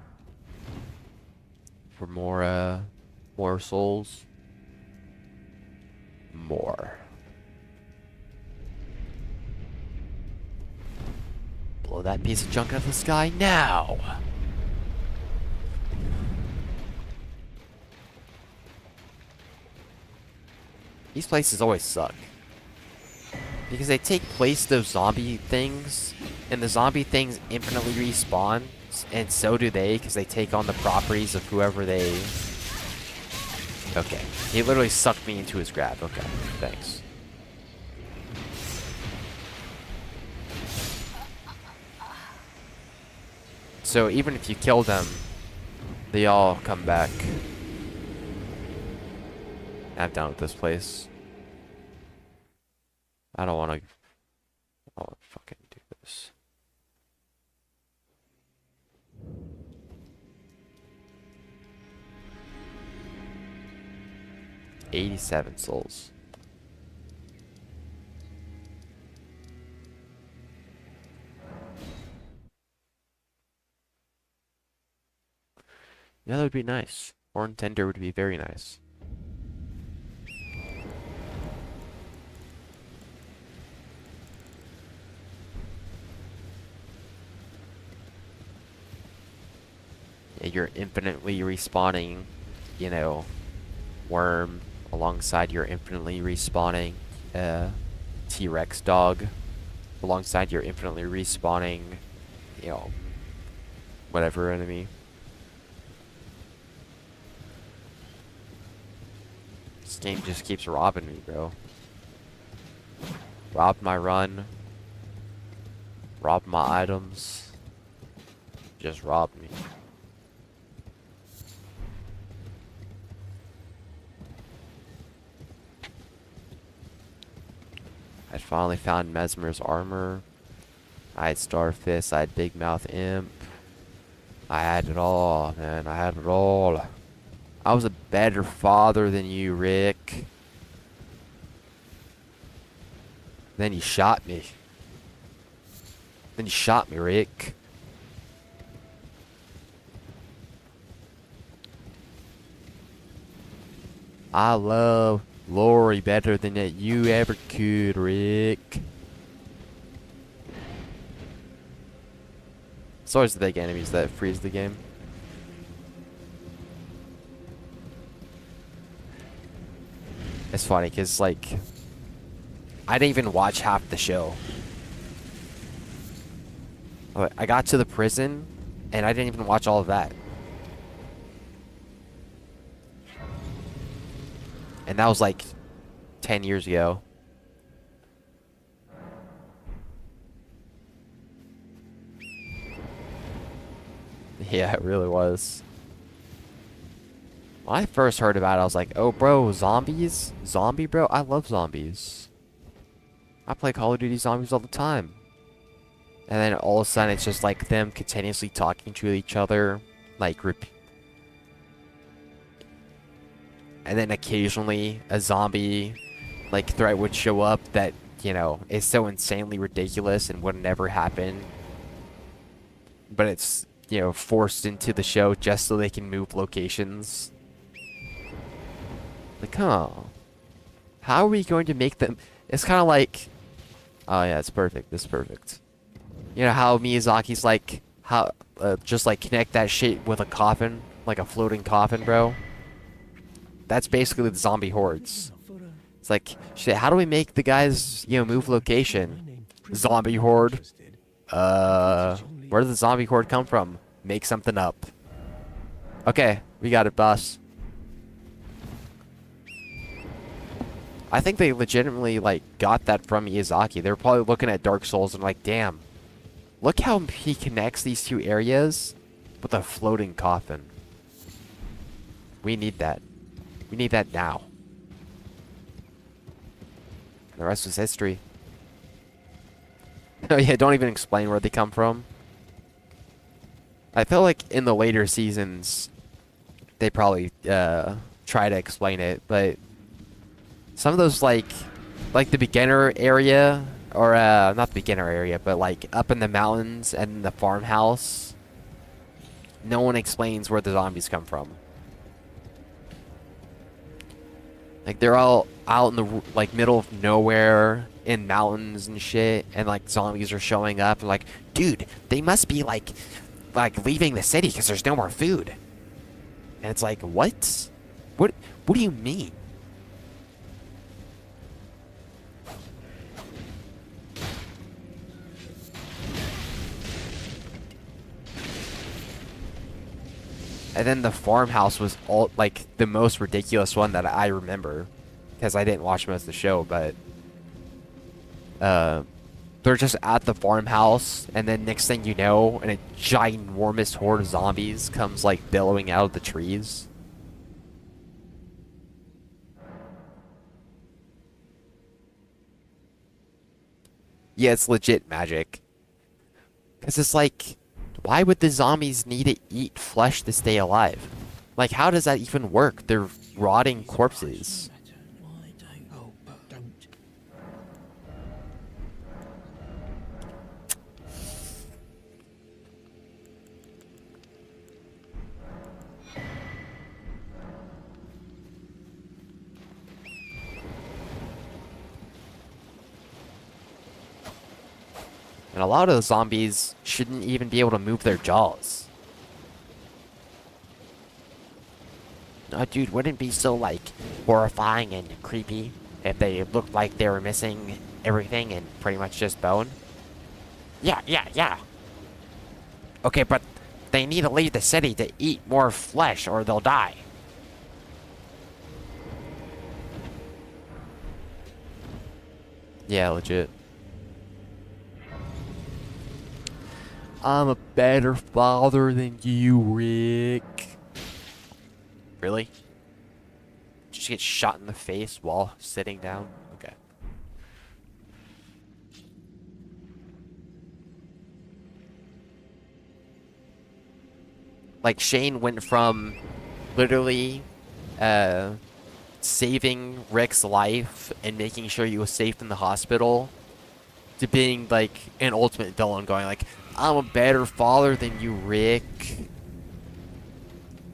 for more souls. More. Blow that piece of junk out of the sky now! These places always suck. Because they take place those zombie things, and the zombie things infinitely respawn, and so do they, because they take on the properties of whoever they... Okay. He literally sucked me into his grab. Okay. Thanks. So even if you kill them, they all come back. I'm done with this place. I don't want to fucking do this. $87 souls. Yeah, that would be nice. Horn tender would be very nice. Yeah, you're infinitely respawning, you know, worm alongside your infinitely respawning T-Rex dog, alongside your infinitely respawning, you know, whatever enemy. This game just keeps robbing me, bro. Robbed my run. Robbed my items. Just robbed me. I finally found Mesmer's armor. I had Starfist, I had Big Mouth Imp. I had it all, man. I had it all. I was a better father than you, Rick. Then you shot me. Then you shot me, Rick. I love Lori better than that you ever could, Rick. It's always the big enemies that freeze the game. It's funny because, like, I didn't even watch half the show. I got to the prison, and I didn't even watch all of that. And that was, like, 10 years ago. Yeah, it really was. When I first heard about it, I was like, oh, bro, zombies? Zombie, bro? I love zombies. I play Call of Duty Zombies all the time. And then all of a sudden, it's just like them continuously talking to each other. Like, and then occasionally, a zombie, like, threat would show up that, you know, is so insanely ridiculous and would never happen. But it's, you know, forced into the show just so they can move locations. Like, huh. How are we going to make them... It's kind of like... Oh, yeah, it's perfect. It's perfect. You know how Miyazaki's like... How... just, like, connect that shit with a coffin? Like a floating coffin, bro? That's basically the zombie hordes. It's like, shit, how do we make the guys, you know, move location? Zombie horde. Where did the zombie horde come from? Make something up. Okay, we got it, boss. I think they legitimately, like, got that from Miyazaki. They were probably looking at Dark Souls and like, damn. Look how he connects these two areas. With a floating coffin. We need that. We need that now. The rest is history. Oh yeah, don't even explain where they come from. I feel like in the later seasons, they probably try to explain it, but some of those like the beginner area, or not the beginner area, but like up in the mountains and the farmhouse, no one explains where the zombies come from. Like they're all out in the like middle of nowhere in mountains and shit, and like zombies are showing up and like, dude, they must be like leaving the city because there's no more food. And it's like, what? What do you mean? And then the farmhouse was all like the most ridiculous one that I remember, because I didn't watch most of the show, but they're just at the farmhouse, and then next thing you know, and a ginormous horde of zombies comes like billowing out of the trees. Yeah, it's legit magic. Because it's like, why would the zombies need to eat flesh to stay alive? Like, how does that even work? They're rotting corpses. Why don't? Oh, but don't. And a lot of the zombies shouldn't even be able to move their jaws. Oh, dude, wouldn't it be so, like, horrifying and creepy if they looked like they were missing everything and pretty much just bone? Yeah. Okay, but they need to leave the city to eat more flesh or they'll die. Yeah, legit. I'm a better father than you, Rick. Really? Just get shot in the face while sitting down? Okay. Like, Shane went from literally saving Rick's life and making sure he was safe in the hospital to being like an ultimate villain, going like, I'm a better father than you, Rick.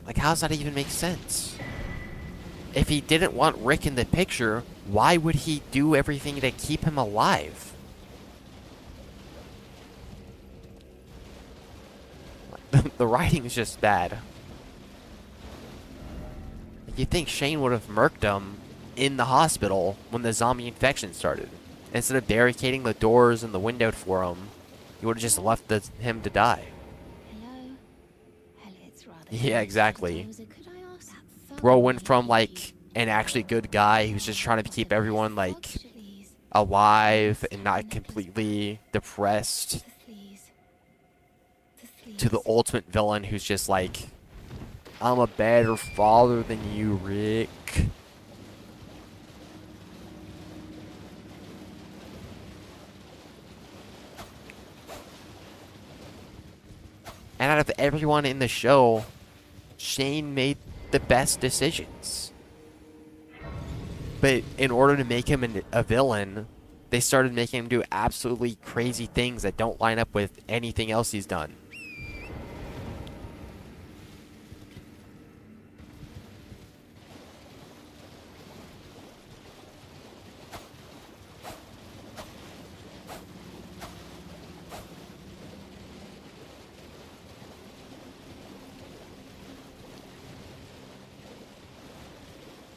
Like, how does that even make sense? If he didn't want Rick in the picture, why would he do everything to keep him alive? The writing is just bad. You'd think Shane would have murked him in the hospital when the zombie infection started. Instead of barricading the doors and the window for him, he would have just left him to die. Hello? Hello, it's rather Yeah, exactly. Could I ask that Bro went from like an actually good guy who's just trying to keep everyone like please, alive and not completely depressed, please, to the ultimate villain who's just like, I'm a better father than you, Rick. And out of everyone in the show, Shane made the best decisions. But in order to make him a villain, they started making him do absolutely crazy things that don't line up with anything else he's done.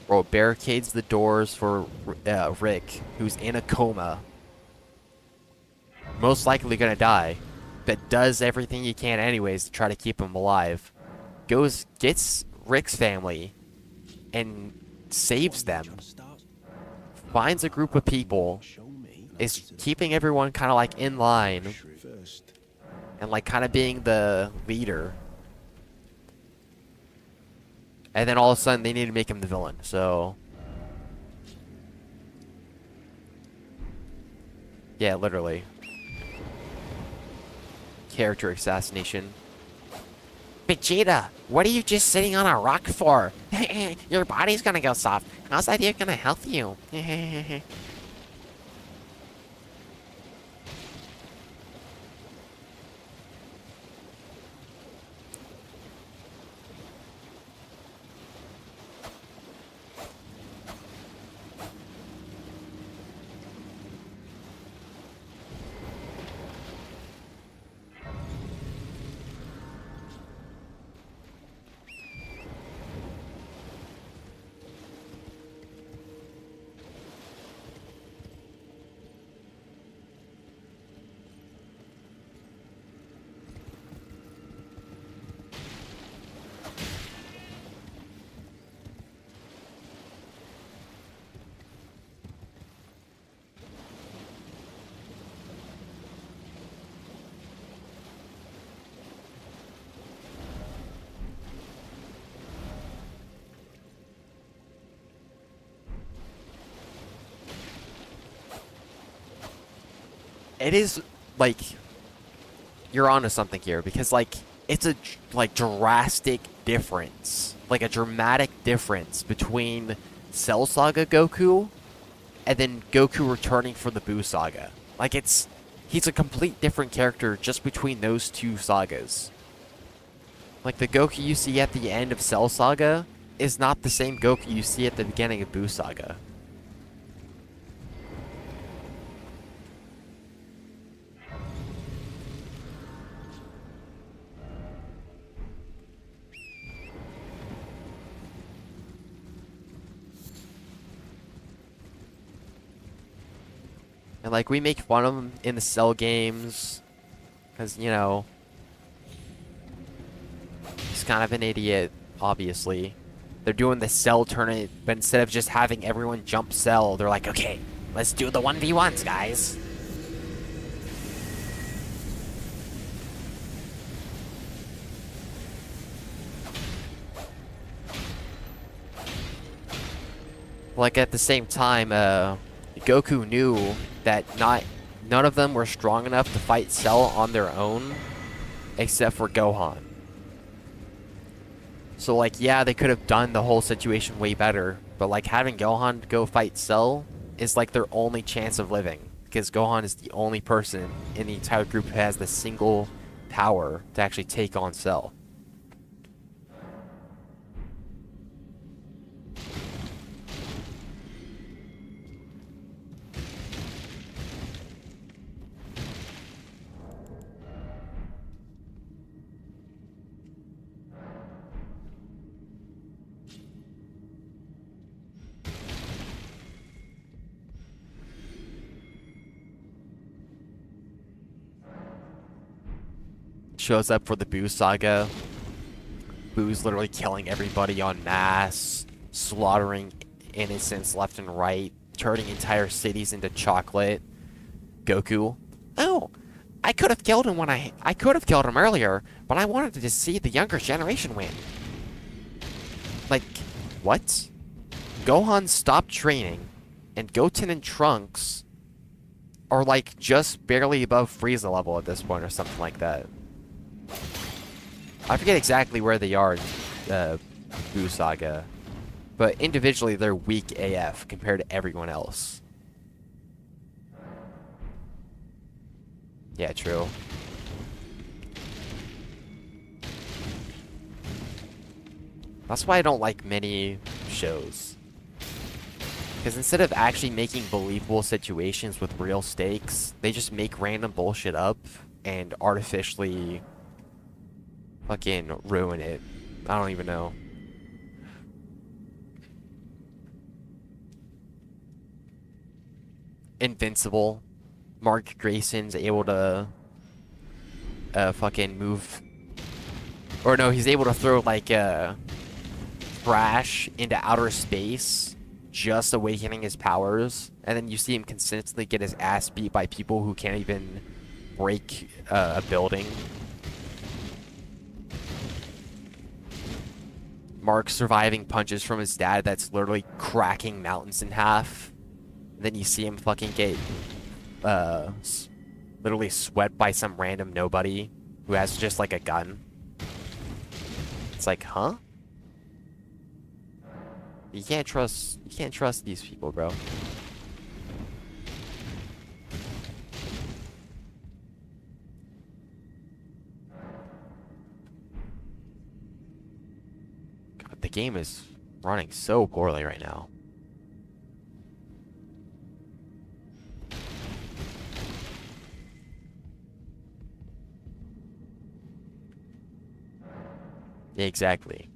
Bro, barricades the doors for Rick, who's in a coma. Most likely gonna die, but does everything he can anyways to try to keep him alive. Gets Rick's family, and saves them. Finds a group of people, is keeping everyone kind of like in line, and like kind of being the leader. And then all of a sudden they need to make him the villain. So yeah, literally. Character assassination. Vegeta, what are you just sitting on a rock for? Your body's gonna go soft. How's that idea gonna help you? It is, like, you're onto something here, because, like, it's a, like, drastic difference. Like, a dramatic difference between Cell Saga Goku and then Goku returning for the Buu Saga. Like, he's a complete different character just between those two sagas. Like, the Goku you see at the end of Cell Saga is not the same Goku you see at the beginning of Buu Saga. And, like, we make fun of him in the Cell games, because, you know, he's kind of an idiot, obviously. They're doing the Cell tournament, but instead of just having everyone jump Cell, they're like, okay, let's do the 1v1s, guys. Like, at the same time, Goku knew that none of them were strong enough to fight Cell on their own, except for Gohan. So, like, yeah, they could have done the whole situation way better, but, like, having Gohan go fight Cell is, like, their only chance of living, because Gohan is the only person in the entire group who has the single power to actually take on Cell. Shows up for the Buu Saga. Buu's literally killing everybody en masse, slaughtering innocents left and right, turning entire cities into chocolate. Goku, oh, I could have killed him when I could have killed him earlier, but I wanted to see the younger generation win. Like, what? Gohan stopped training, and Goten and Trunks are, like, just barely above Frieza level at this point, or something like that. I forget exactly where they are in Buu Saga, but individually they're weak AF compared to everyone else. Yeah, true. That's why I don't like many shows. Because instead of actually making believable situations with real stakes, they just make random bullshit up and artificially fucking ruin it. I don't even know. Invincible. Mark Grayson's able to fucking move, or no, he's able to throw like trash into outer space, just awakening his powers, and then you see him consistently get his ass beat by people who can't even break a building. Mark surviving punches from his dad that's literally cracking mountains in half. Then you see him fucking get literally swept by some random nobody who has just like a gun. It's like, huh? You can't trust these people, bro. God, the game is running so poorly right now. Yeah, exactly.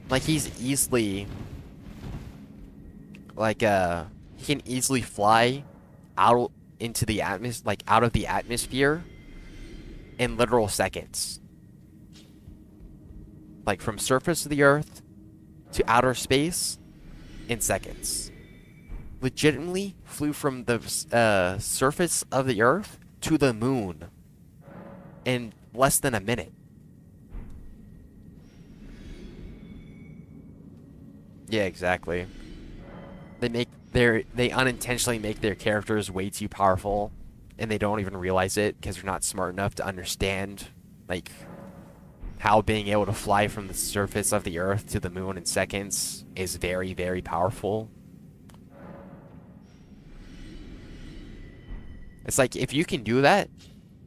Like he's easily like he can easily fly out into the like out of the atmosphere in literal seconds. Like from surface of the earth to outer space in seconds. Legitimately flew from the surface of the earth to the moon in less than a minute. Yeah, exactly. They unintentionally make their characters way too powerful, and they don't even realize it because they're not smart enough to understand like how being able to fly from the surface of the earth to the moon in seconds is very, very powerful. It's like if you can do that,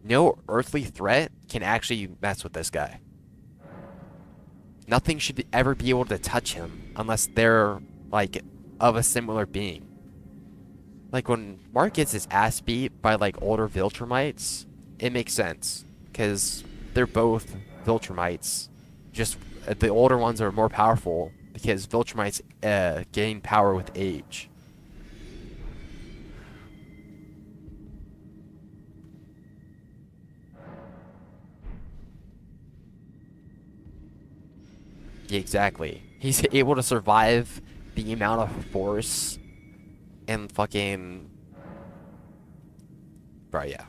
no earthly threat can actually mess with this guy. Nothing should ever be able to touch him unless they're, like, of a similar being. Like, when Mark gets his ass beat by, like, older Viltrumites, it makes sense. Because they're both Viltrumites. Just, the older ones are more powerful because Viltrumites gain power with age. Exactly. He's able to survive the amount of force and fucking... Bro, yeah.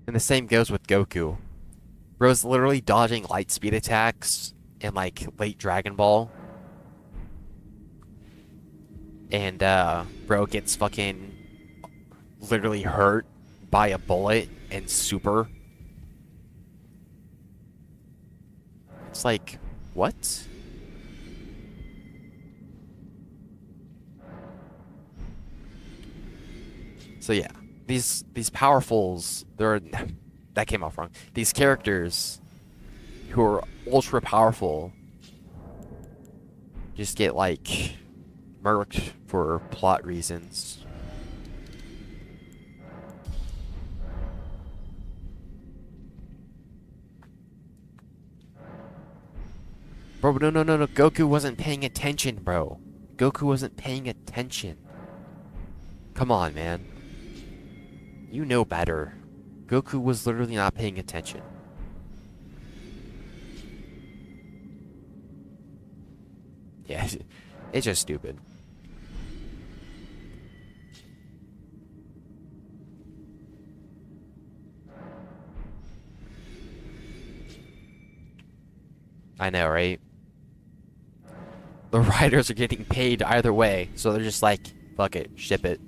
And the same goes with Goku. Bro's literally dodging light speed attacks in like late Dragon Ball. And bro gets fucking literally hurt by a bullet in Super. It's like, what? So yeah. These powerfuls, they're that came off wrong. These characters who are ultra powerful just get like murked for plot reasons. Bro, no. Goku wasn't paying attention, bro. Goku wasn't paying attention. Come on, man. You know better. Goku was literally not paying attention. Yeah, it's just stupid. I know, right? The writers are getting paid either way, so they're just like, fuck it, ship it.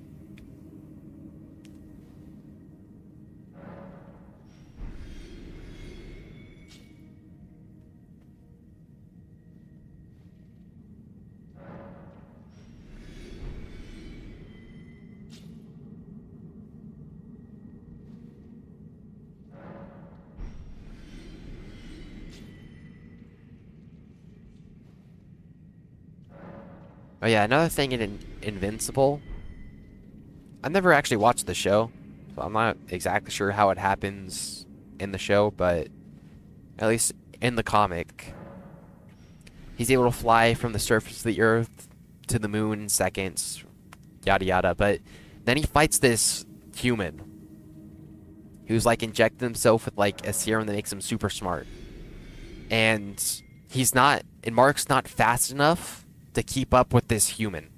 Oh yeah, another thing in Invincible. I've never actually watched the show, so I'm not exactly sure how it happens in the show, but at least in the comic, he's able to fly from the surface of the Earth to the moon in seconds, yada yada. But then he fights this human who's like injected himself with like a serum that makes him super smart. And Mark's not fast enough to keep up with this human.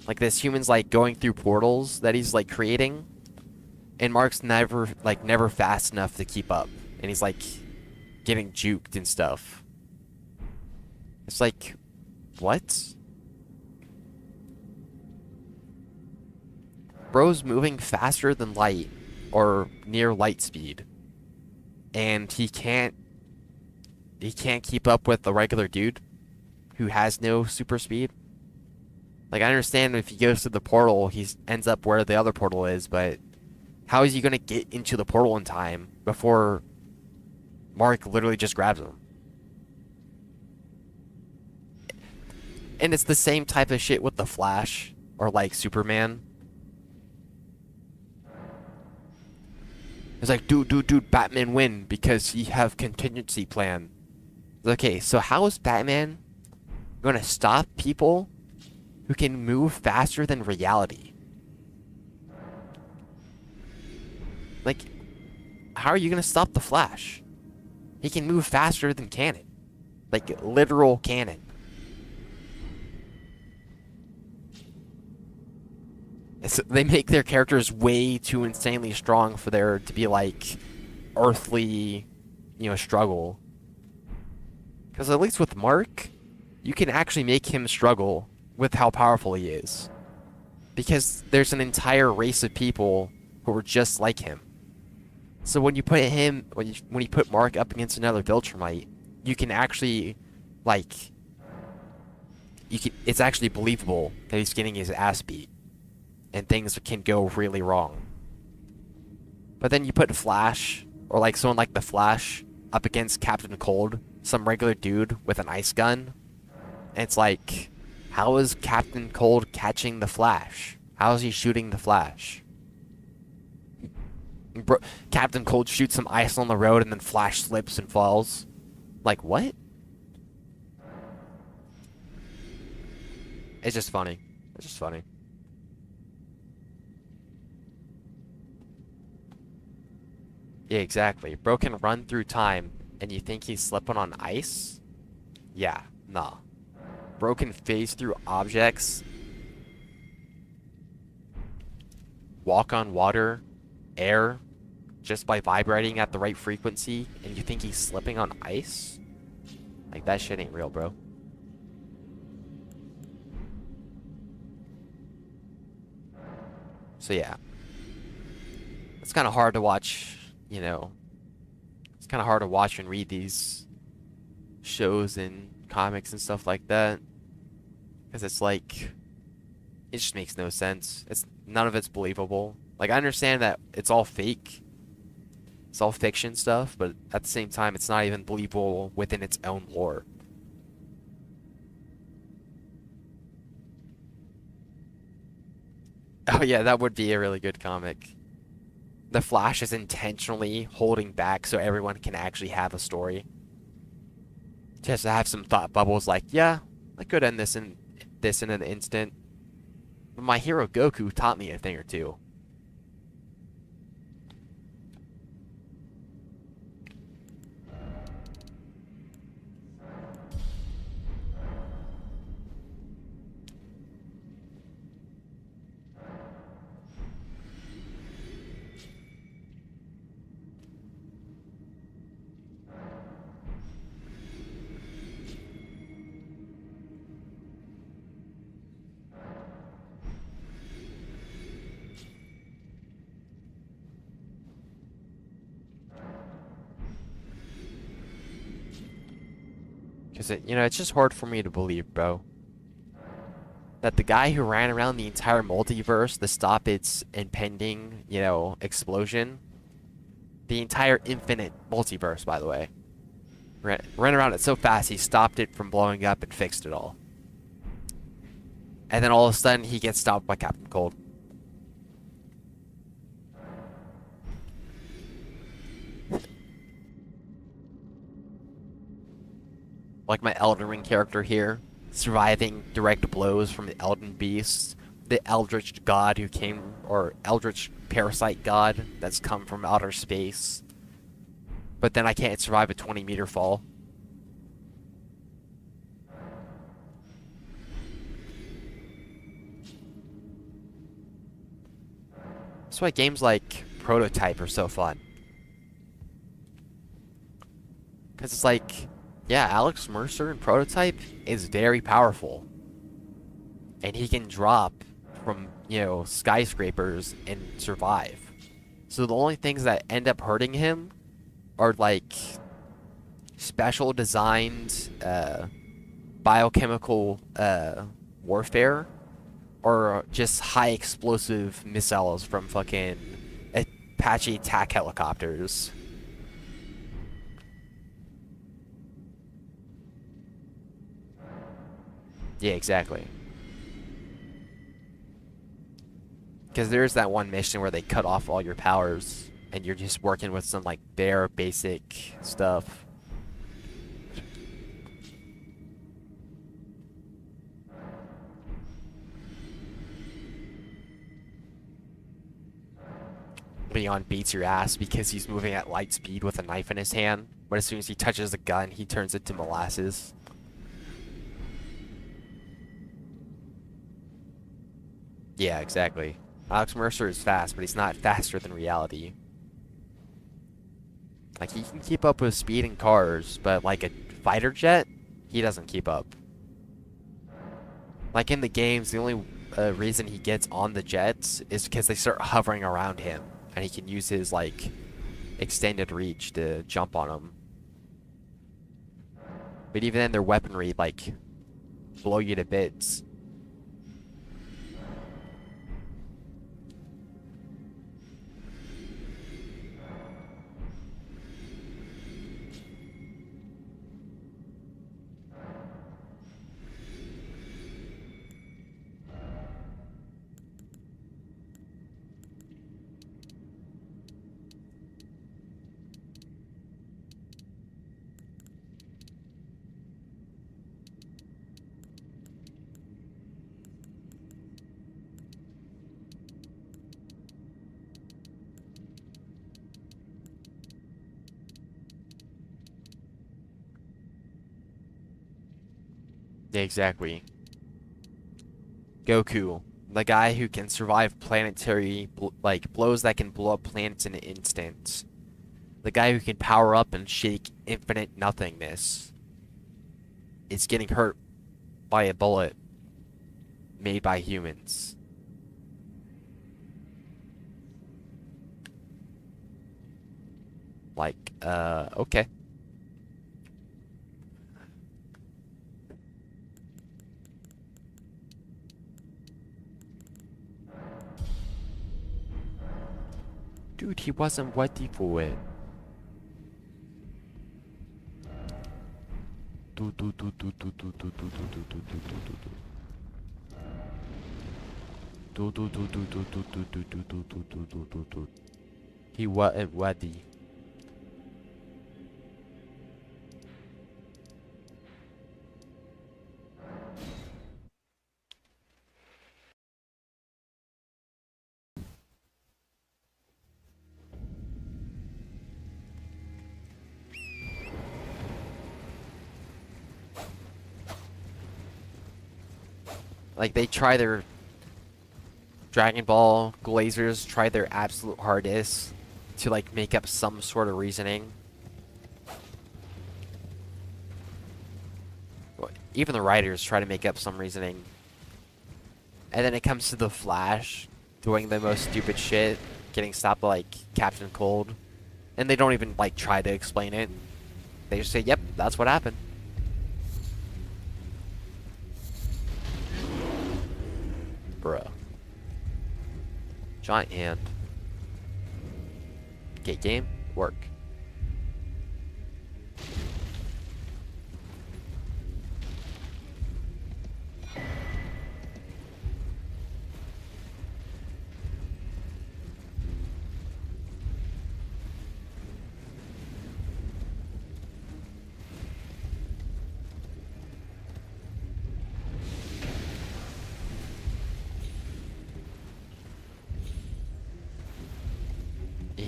Like this human's like going through portals that he's like creating, and Mark's never fast enough to keep up. And he's like getting juked and stuff. It's like, what? Bro's moving faster than light, or near light speed, and he can't keep up with the regular dude who has no super speed. Like, I understand if he goes through the portal, he ends up where the other portal is, but how is he going to get into the portal in time before Mark literally just grabs him? And it's the same type of shit with the Flash or like Superman. It's like, dude, Batman win because he have contingency plan. Okay, so how is Batman going to stop people who can move faster than reality? Like, how are you going to stop the Flash? He can move faster than canon. Like, literal canon. They make their characters way too insanely strong for there to be, like, earthly, struggle. Because at least with Mark, you can actually make him struggle with how powerful he is. Because there's an entire race of people who are just like him. So when you put when you put Mark up against another Viltrumite, you can actually, like, it's actually believable that he's getting his ass beat. And things can go really wrong. But then you put Flash, or like someone like the Flash, up against Captain Cold, some regular dude with an ice gun. And it's like, how is Captain Cold catching the Flash? How is he shooting the Flash? Captain Cold shoots some ice on the road and then Flash slips and falls. Like, what? It's just funny. It's just funny. Yeah, exactly. Bro can run through time, and you think he's slipping on ice? Yeah, nah. Bro can phase through objects, walk on water, air, just by vibrating at the right frequency, and you think he's slipping on ice? Like, that shit ain't real, bro. So yeah. It's kind of hard to watch. It's kind of hard to watch and read these shows and comics and stuff like that, because it's like, it just makes no sense. None of it's believable. Like, I understand that it's all fake, it's all fiction stuff, but at the same time, it's not even believable within its own lore. Oh yeah, that would be a really good comic. The Flash is intentionally holding back so everyone can actually have a story. Just to have some thought bubbles like, yeah, I could end this in an instant. But my hero Goku taught me a thing or two. Because, it's just hard for me to believe, bro, that the guy who ran around the entire multiverse to stop its impending, explosion, the entire infinite multiverse, by the way, ran around it so fast he stopped it from blowing up and fixed it all. And then all of a sudden he gets stopped by Captain Cold. Like my Elden Ring character here, surviving direct blows from the Elden Beast, the Eldritch God who came, or Eldritch Parasite God that's come from outer space. But then I can't survive a 20-meter fall. That's why games like Prototype are so fun. Because it's like, yeah, Alex Mercer in Prototype is very powerful. And he can drop from, you know, skyscrapers and survive. So the only things that end up hurting him are like special designed biochemical warfare, or just high explosive missiles from fucking Apache attack helicopters. Yeah, exactly. Because there's that one mission where they cut off all your powers, and you're just working with some, like, bare, basic stuff. Leon beats your ass because he's moving at light speed with a knife in his hand, but as soon as he touches the gun, he turns into molasses. Yeah, exactly. Alex Mercer is fast, but he's not faster than reality. Like, he can keep up with speed in cars, but like a fighter jet, he doesn't keep up. Like in the games, the only reason he gets on the jets is because they start hovering around him, and he can use his, like, extended reach to jump on them. But even then, their weaponry, like, blow you to bits. Yeah, exactly. Goku, the guy who can survive planetary, like, blows that can blow up planets in an instant. The guy who can power up and shake infinite nothingness is getting hurt by a bullet made by humans. Like, okay. Dude, he wasn't ready for it. He wasn't ready. Like, they try their Dragon Ball Glazers try their absolute hardest to, like, make up some sort of reasoning. Well, even the writers try to make up some reasoning. And then it comes to the Flash doing the most stupid shit, getting stopped by, like, Captain Cold. And they don't even, like, try to explain it. They just say, yep, that's what happened. Bruh. Giant hand. Okay, game, work.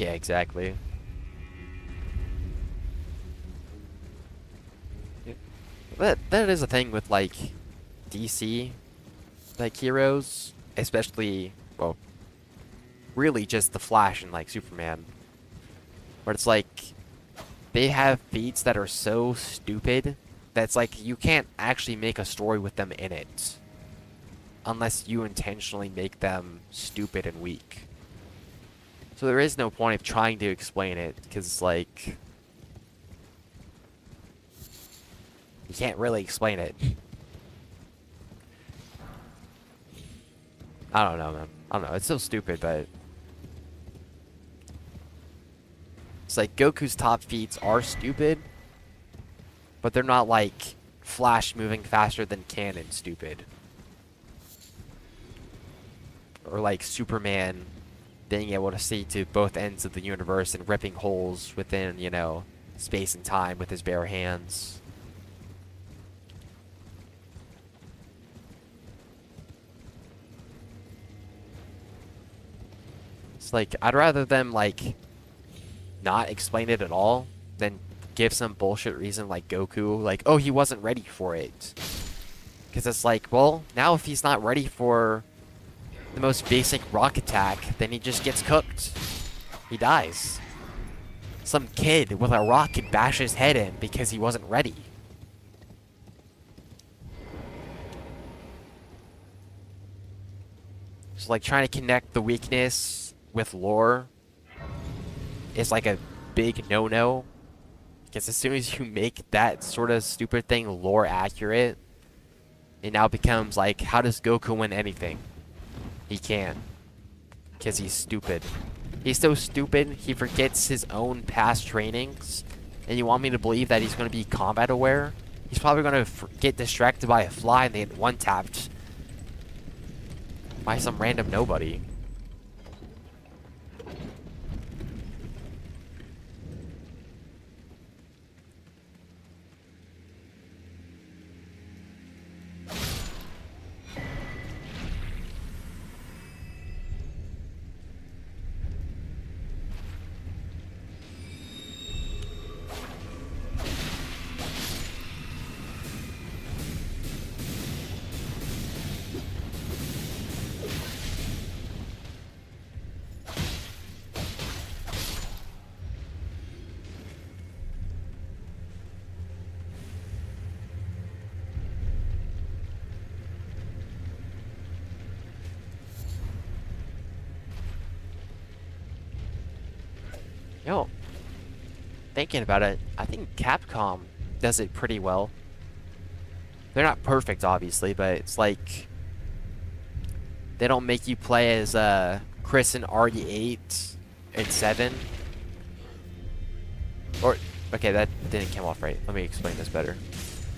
Yeah, exactly. Yeah. That is a thing with like DC like heroes, especially, well, really just the Flash and like Superman, where it's like they have feats that are so stupid that's like you can't actually make a story with them in it unless you intentionally make them stupid and weak. So there is no point of trying to explain it, because like you can't really explain it. I don't know, man. I don't know. It's so stupid, but it's like Goku's top feats are stupid, but they're not like Flash moving faster than cannon stupid. Or like Superman being able to see to both ends of the universe and ripping holes within, you know, space and time with his bare hands. It's like, I'd rather them like not explain it at all than give some bullshit reason like Goku, like, oh, he wasn't ready for it. Because it's like, well, now if he's not ready for the most basic rock attack, then he just gets cooked. He dies. Some kid with a rock could bash his head in because he wasn't ready. So like trying to connect the weakness with lore is like a big no-no. Because as soon as you make that sort of stupid thing lore accurate, it now becomes like, how does Goku win anything? He can't. Because he's stupid. He's so stupid, he forgets his own past trainings. And you want me to believe that he's going to be combat aware? He's probably going to get distracted by a fly and they get one-tapped by some random nobody. Yo, thinking about it, I think Capcom does it pretty well. They're not perfect, obviously, but it's like they don't make you play as Chris in RE8 and 7. Or, okay, that didn't come off right. Let me explain this better.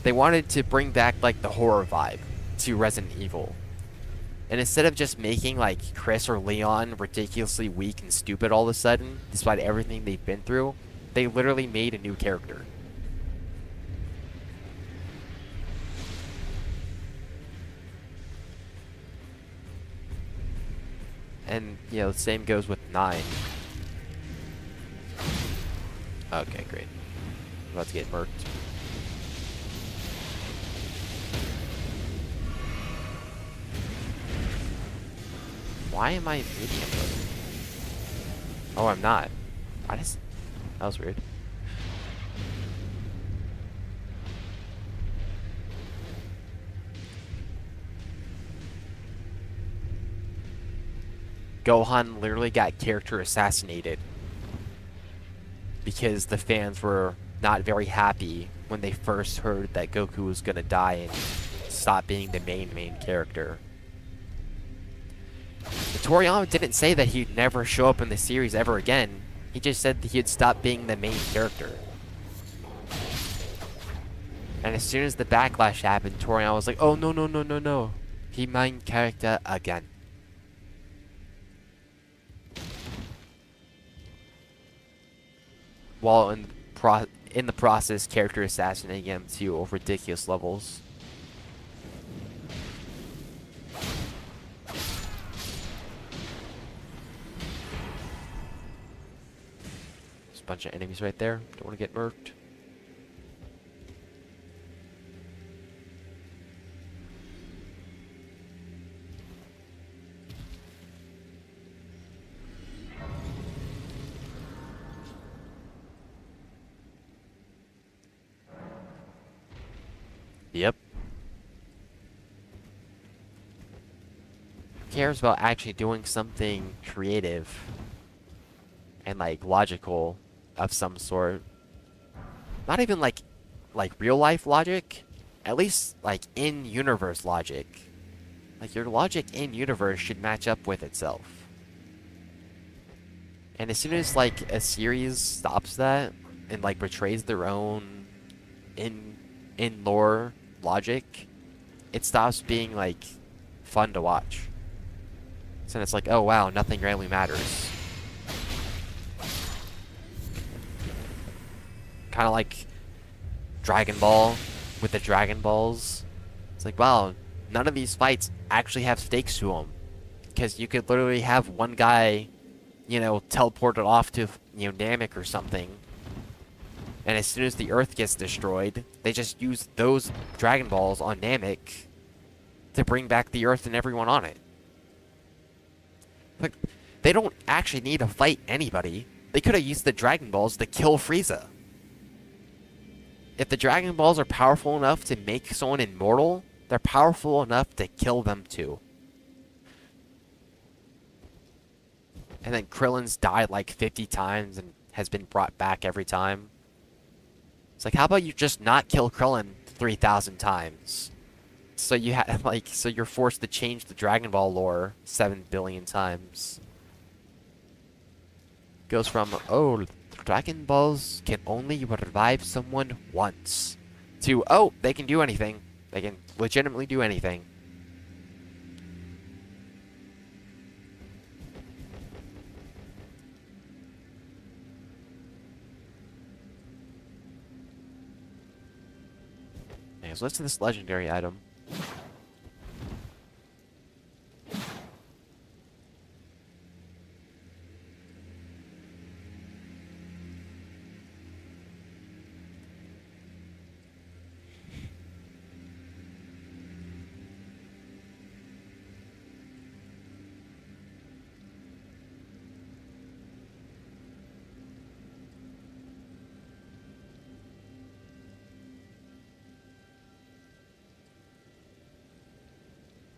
They wanted to bring back like the horror vibe to Resident Evil. And instead of just making like Chris or Leon ridiculously weak and stupid all of a sudden, despite everything they've been through, they literally made a new character. And, you know, the same goes with 9. Okay, great. I'm about to get murked. Why am I medium mode? Oh, I'm not. Why does... That was weird. Gohan literally got character assassinated because the fans were not very happy when they first heard that Goku was gonna die and stop being the main character. Toriyama didn't say that he'd never show up in the series ever again. He just said that he'd stop being the main character. And as soon as the backlash happened, Toriyama was like, oh, no. He main character again. While in the process, character assassinating him to ridiculous levels. bunch of enemies right there. Don't want to get murked. Yep. Who cares about actually doing something creative and like logical of some sort? Not even like real life logic, at least like in universe logic. Like your logic in universe should match up with itself. And as soon as like a series stops that and like betrays their own in lore logic, it stops being like fun to watch. So it's like, oh wow, nothing really matters. Kind of like Dragon Ball with the Dragon Balls. It's like, wow, none of these fights actually have stakes to them, because you could literally have one guy, you know, teleported off to, you know, Namek or something, and as soon as the Earth gets destroyed, they just use those Dragon Balls on Namek to bring back the Earth and everyone on it. Like, they don't actually need to fight anybody. They could have used the Dragon Balls to kill Frieza. If the Dragon Balls are powerful enough to make someone immortal, they're powerful enough to kill them too. And then Krillin's died like 50 times and has been brought back every time. It's like, how about you just not kill Krillin 3,000 times? So you have like, so you're forced to change the Dragon Ball lore 7 billion times. Goes from, oh, Dragon Balls can only revive someone once, to, oh, they can do anything. They can legitimately do anything. Okay, so let's do this legendary item.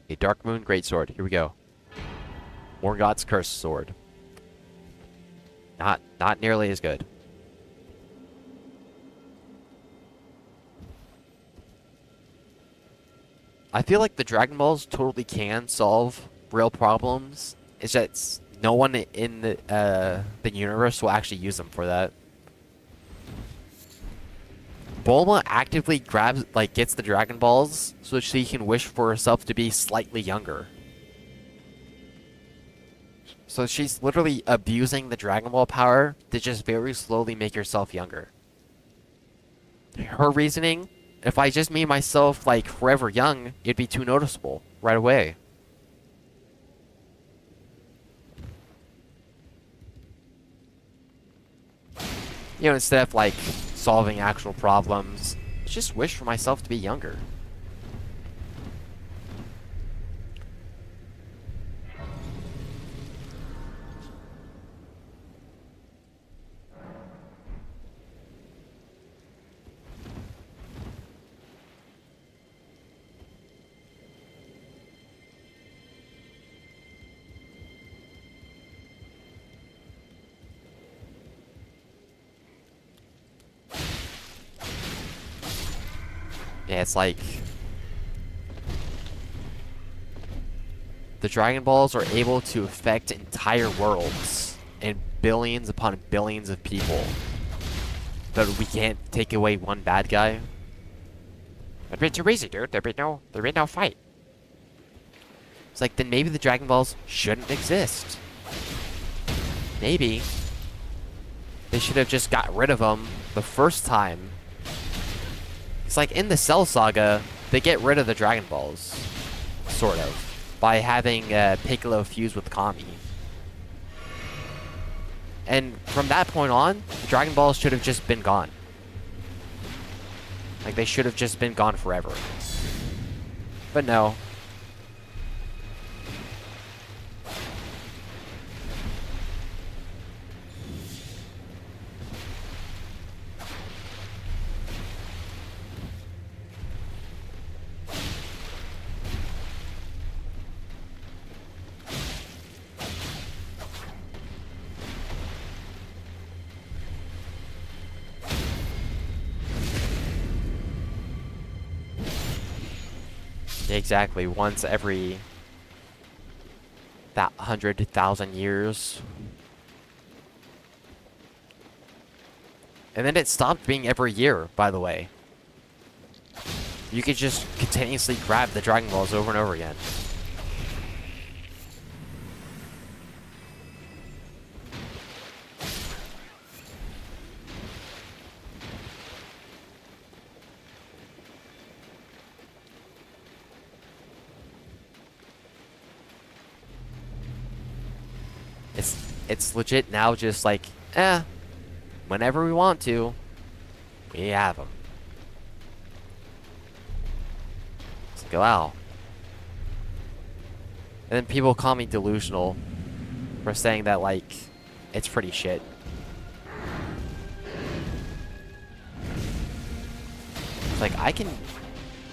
A Dark Moon Greatsword. Here we go. Morgoth's Cursed Sword. Not nearly as good. I feel like the Dragon Balls totally can solve real problems. It's just no one in the universe will actually use them for that. Bulma actively grabs, like, gets the Dragon Balls so she can wish for herself to be slightly younger. So she's literally abusing the Dragon Ball power to just very slowly make herself younger. Her reasoning, if I just made myself, like, forever young, it'd be too noticeable right away. You know, instead of, like, solving actual problems, just wish for myself to be younger. Yeah, it's like the Dragon Balls are able to affect entire worlds and billions upon billions of people, but we can't take away one bad guy. That'd be too easy, dude. There'd be no fight. It's like, then maybe the Dragon Balls shouldn't exist. Maybe they should have just got rid of them the first time. It's like in the Cell Saga, they get rid of the Dragon Balls, sort of, by having Piccolo fuse with Kami. And from that point on, the Dragon Balls should have just been gone. Like, they should have just been gone forever. But no. Exactly, once every 100,000 years. And then it stopped being every year, by the way. You could just continuously grab the Dragon Balls over and over again. It's legit now just like, whenever we want to, we have them. Let's go out. And then people call me delusional for saying that, like, it's pretty shit. It's like, I can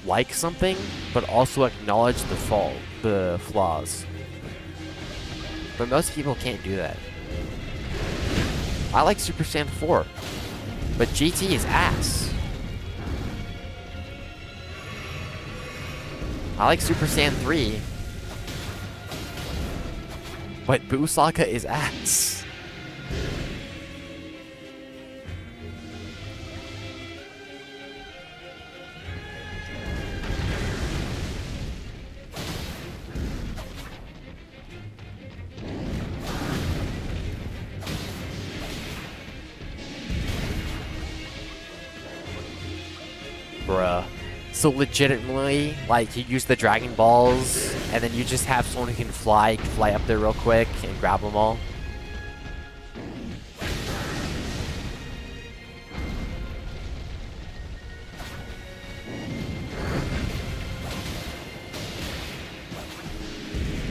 like something, but also acknowledge the flaws. But most people can't do that. I like Super Saiyan 4, but GT is ass. I like Super Saiyan 3, but Buu Saga is ass. Bruh. So legitimately, like, you use the Dragon Balls, and then you just have someone who can fly up there real quick and grab them all.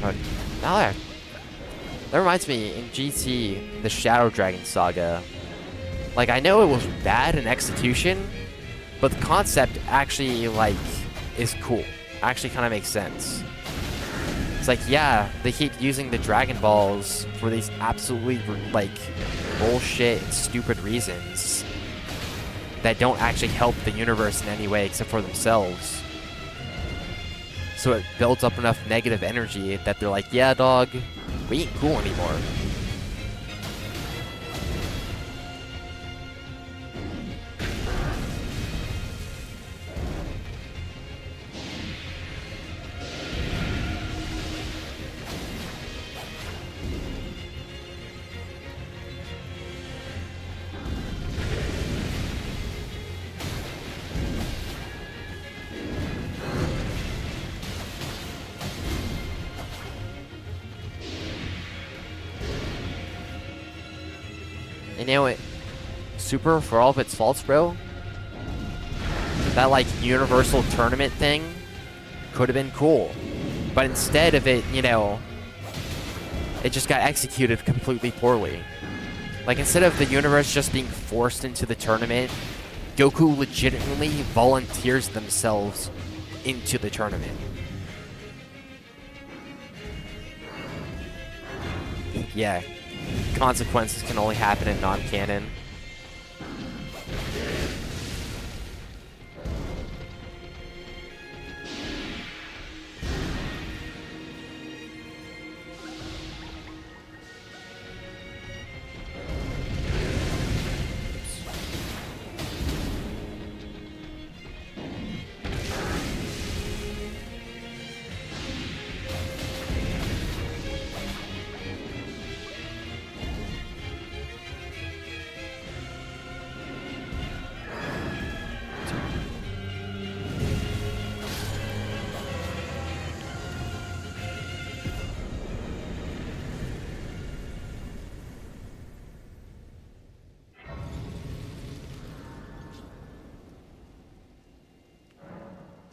But now that reminds me, in GT, the Shadow Dragon Saga, like, I know it was bad in execution, but the concept actually, like, is cool. Actually kind of makes sense. It's like, yeah, they keep using the Dragon Balls for these absolutely, like, bullshit and stupid reasons that don't actually help the universe in any way except for themselves. So it builds up enough negative energy that they're like, yeah, dog, we ain't cool anymore. And you know what? Super, for all of its faults, bro, that, like, universal tournament thing could have been cool. But instead of it, you know, it just got executed completely poorly. Like, instead of the universe just being forced into the tournament, Goku legitimately volunteers themselves into the tournament. Yeah. Consequences can only happen in non-canon.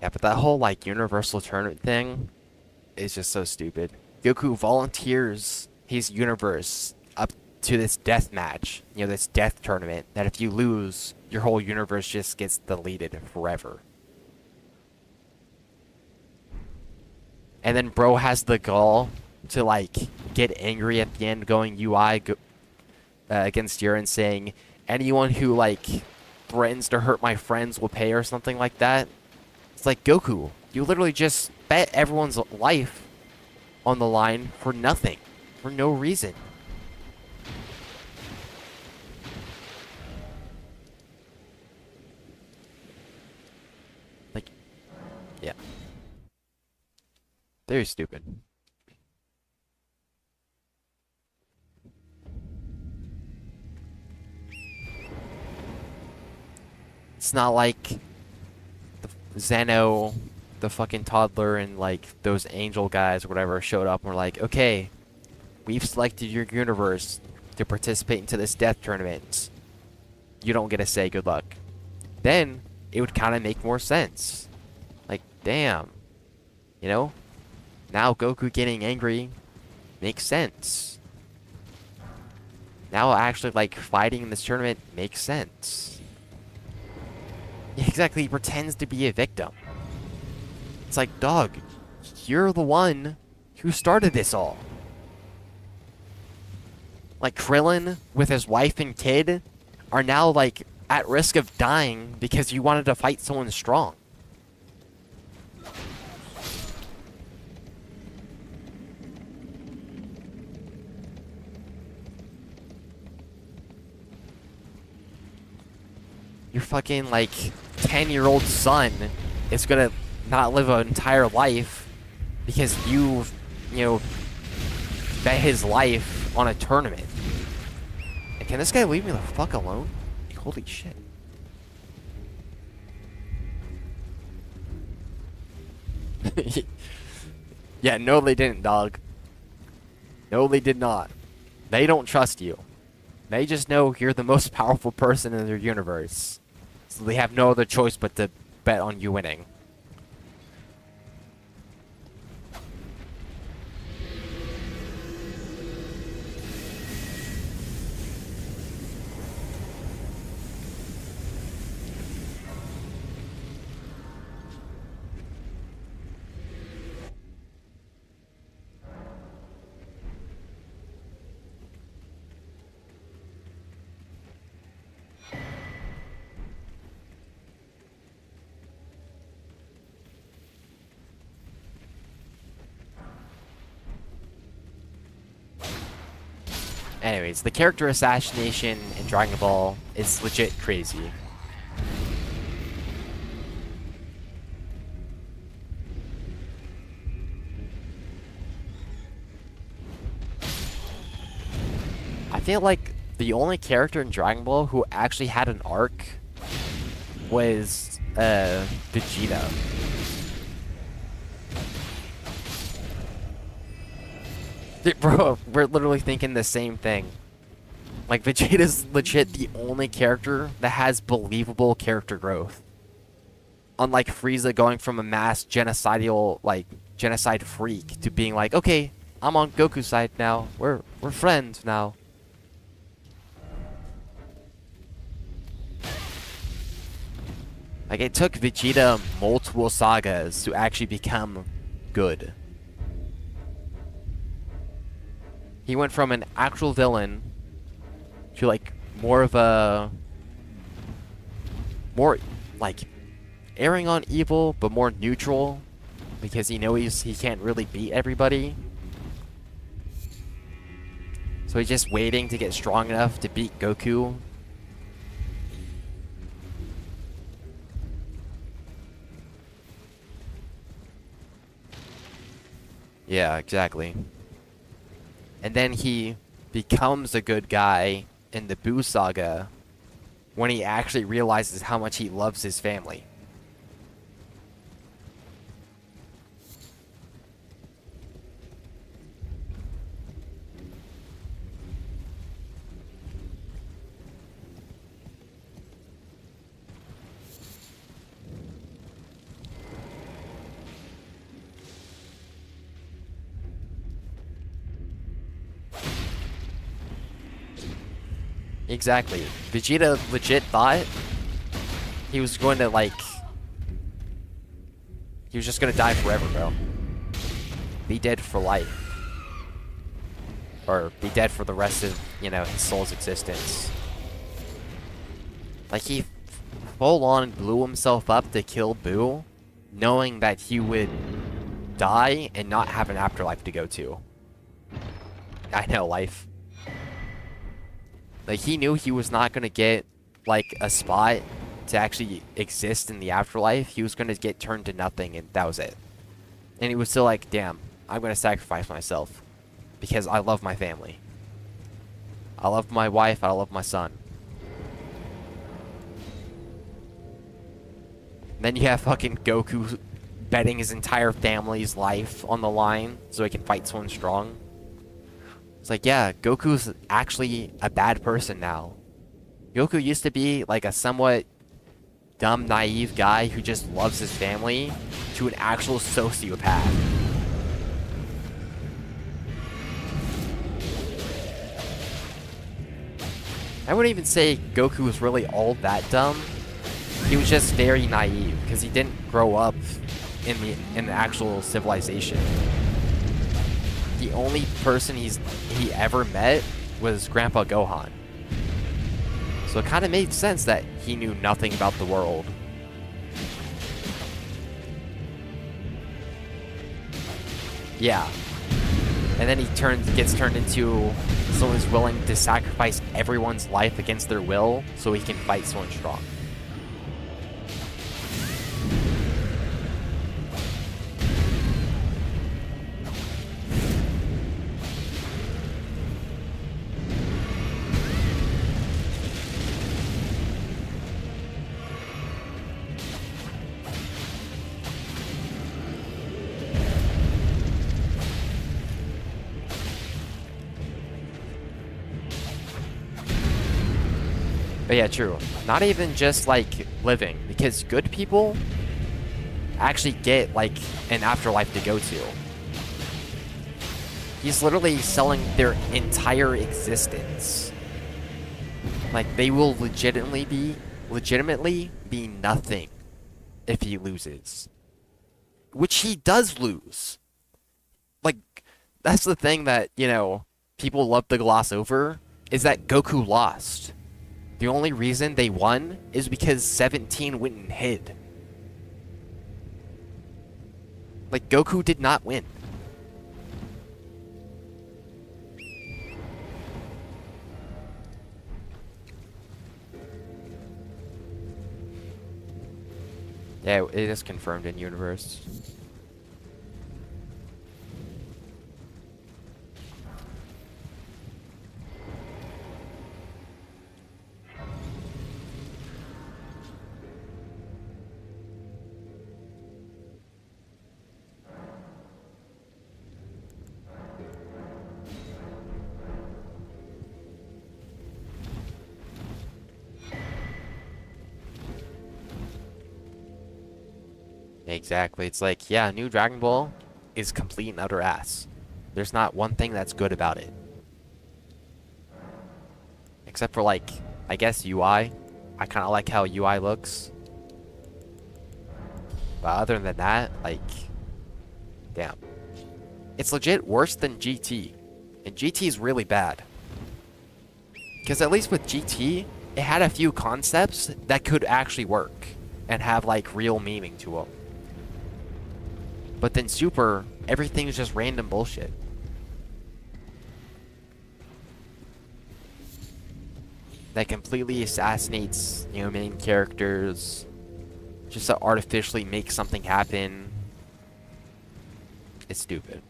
Yeah, but that whole like universal tournament thing is just so stupid. Goku volunteers his universe up to this death match, you know, this death tournament, that if you lose, your whole universe just gets deleted forever. And then bro has the gall to like get angry at the end, going against Jiren, saying anyone who like threatens to hurt my friends will pay or something like that. It's like, Goku, you literally just bet everyone's life on the line for nothing, for no reason. Like, yeah. Very stupid. It's not like Zeno, the fucking toddler, and like those angel guys or whatever showed up and were like, okay, we've selected your universe to participate into this death tournament. You don't get a say, good luck. Then it would kind of make more sense. Like, damn. You know? Now Goku getting angry makes sense. Now actually like fighting in this tournament makes sense. Exactly, he pretends to be a victim. It's like, dog, you're the one who started this all. Like, Krillin, with his wife and kid, are now, like, at risk of dying because you wanted to fight someone strong. Your fucking, like, 10-year-old son is gonna not live an entire life because you know, bet his life on a tournament. And can this guy leave me the fuck alone? Like, holy shit. Yeah, no they didn't, dog. No they did not. They don't trust you. They just know you're the most powerful person in their universe. So they have no other choice but to bet on you winning. Anyways, the character assassination in Dragon Ball is legit crazy. I feel like the only character in Dragon Ball who actually had an arc was Vegeta. Bro, we're literally thinking the same thing. Like, Vegeta's legit the only character that has believable character growth. Unlike Frieza going from a mass genocidal, like, genocide freak to being like, okay, I'm on Goku's side now. We're friends now. Like, it took Vegeta multiple sagas to actually become good. He went from an actual villain to, like, more of a... more, like, erring on evil, but more neutral. Because he knows he can't really beat everybody. So he's just waiting to get strong enough to beat Goku. Yeah, exactly. And then he becomes a good guy in the Buu Saga when he actually realizes how much he loves his family. Exactly. Vegeta legit thought he was going to, like... He was just going to die forever, bro. Be dead for life. Or be dead for the rest of, you know, his soul's existence. Like, he full-on blew himself up to kill Boo, knowing that he would die and not have an afterlife to go to. I know, life. Like, he knew he was not going to get, like, a spot to actually exist in the afterlife. He was going to get turned to nothing, and that was it. And he was still like, damn, I'm going to sacrifice myself. Because I love my family. I love my wife, I love my son. Then you have fucking Goku betting his entire family's life on the line so he can fight someone strong. It's like, yeah, Goku's actually a bad person now. Goku used to be like a somewhat dumb, naive guy who just loves his family to an actual sociopath. I wouldn't even say Goku was really all that dumb. He was just very naive because he didn't grow up in the actual civilization. The only person he ever met was Grandpa Gohan. So it kind of made sense that he knew nothing about the world. Yeah. And then he gets turned into someone who's willing to sacrifice everyone's life against their will so he can fight someone strong. But yeah, true. Not even just, like, living. Because good people actually get, like, an afterlife to go to. He's literally selling their entire existence. Like, they will legitimately be nothing if he loses. Which he does lose. Like, that's the thing that, you know, people love to gloss over, is that Goku lost. The only reason they won is because 17 went and hid. Like, Goku did not win. Yeah, it is confirmed in universe. Exactly. It's like, yeah, new Dragon Ball is complete and utter ass. There's not one thing that's good about it. Except for, like, I guess UI. I kind of like how UI looks. But other than that, like, damn. It's legit worse than GT. And GT is really bad. Because at least with GT, it had a few concepts that could actually work. And have, like, real meaning to them. But then Super, everything is just random bullshit. That completely assassinates, you know, main characters. Just to artificially make something happen. It's stupid.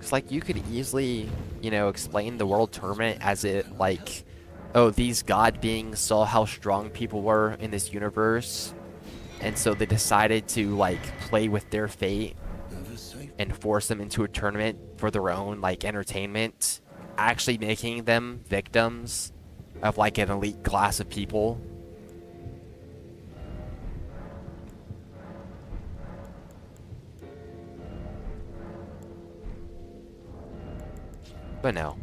It's like you could easily, you know, explain the World Tournament as it, like, oh, these god beings saw how strong people were in this universe, and so they decided to, like, play with their fate and force them into a tournament for their own, like, entertainment, actually making them victims of, like, an elite class of people. But no.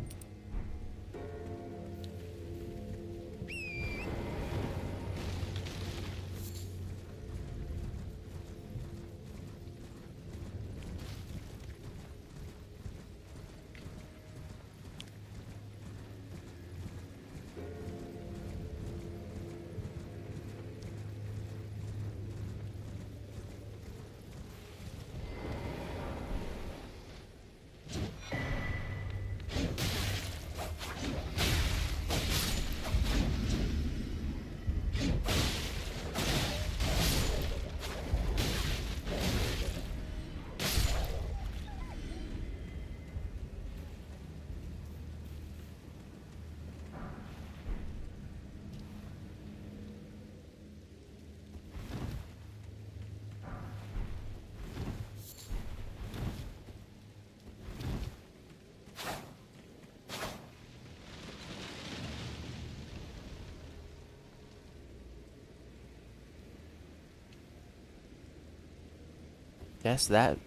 Yes, that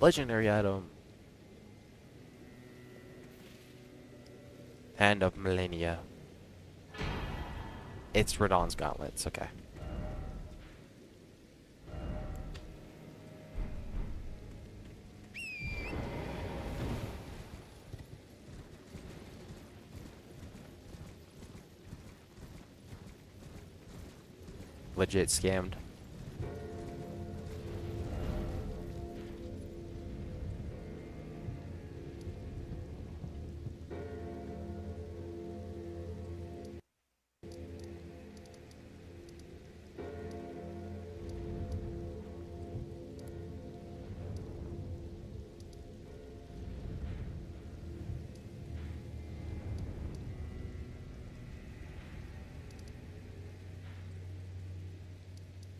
legendary item. Hand of Millennia. It's Radon's gauntlets, okay. Legit scammed.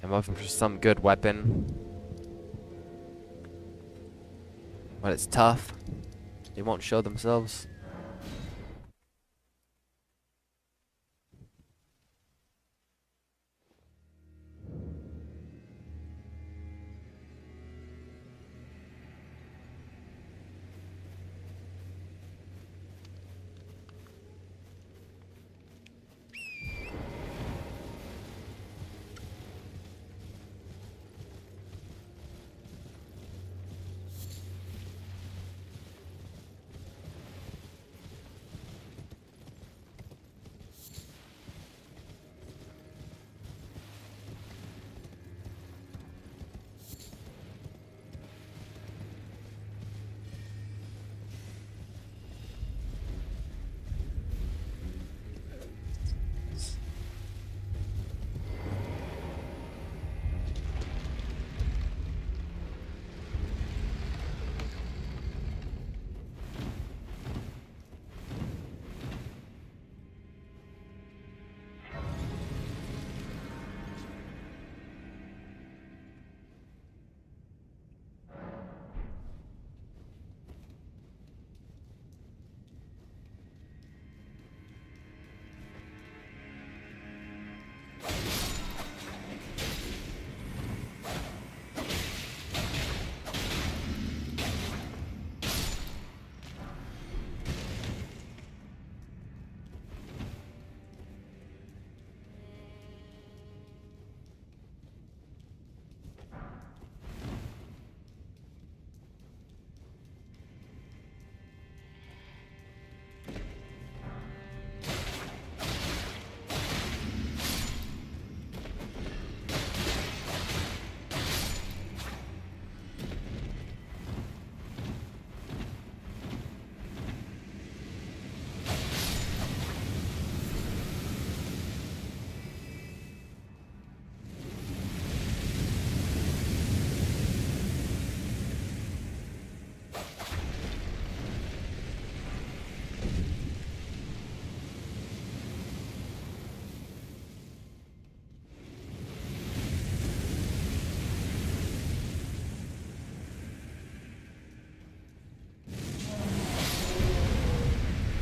I'm looking for some good weapon. When it's tough, they won't show themselves.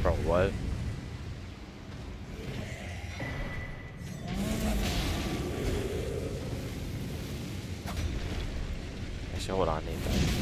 Bro, what? Actually, hold on, Nathan.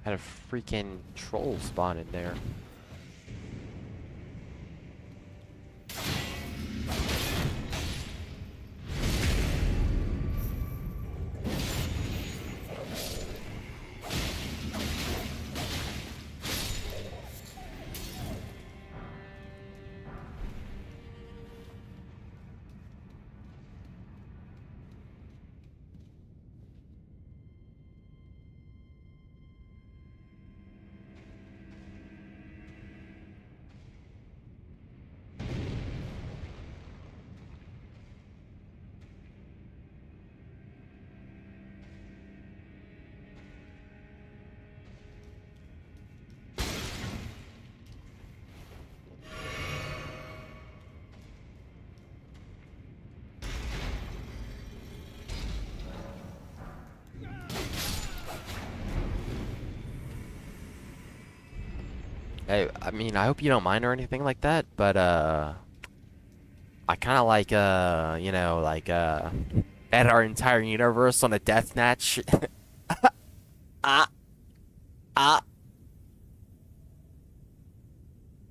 Had a freaking troll spawn in there. Hey, I mean, I hope you don't mind or anything like that, but I kind of like you know, like bet our entire universe on a death match. Ah, ah.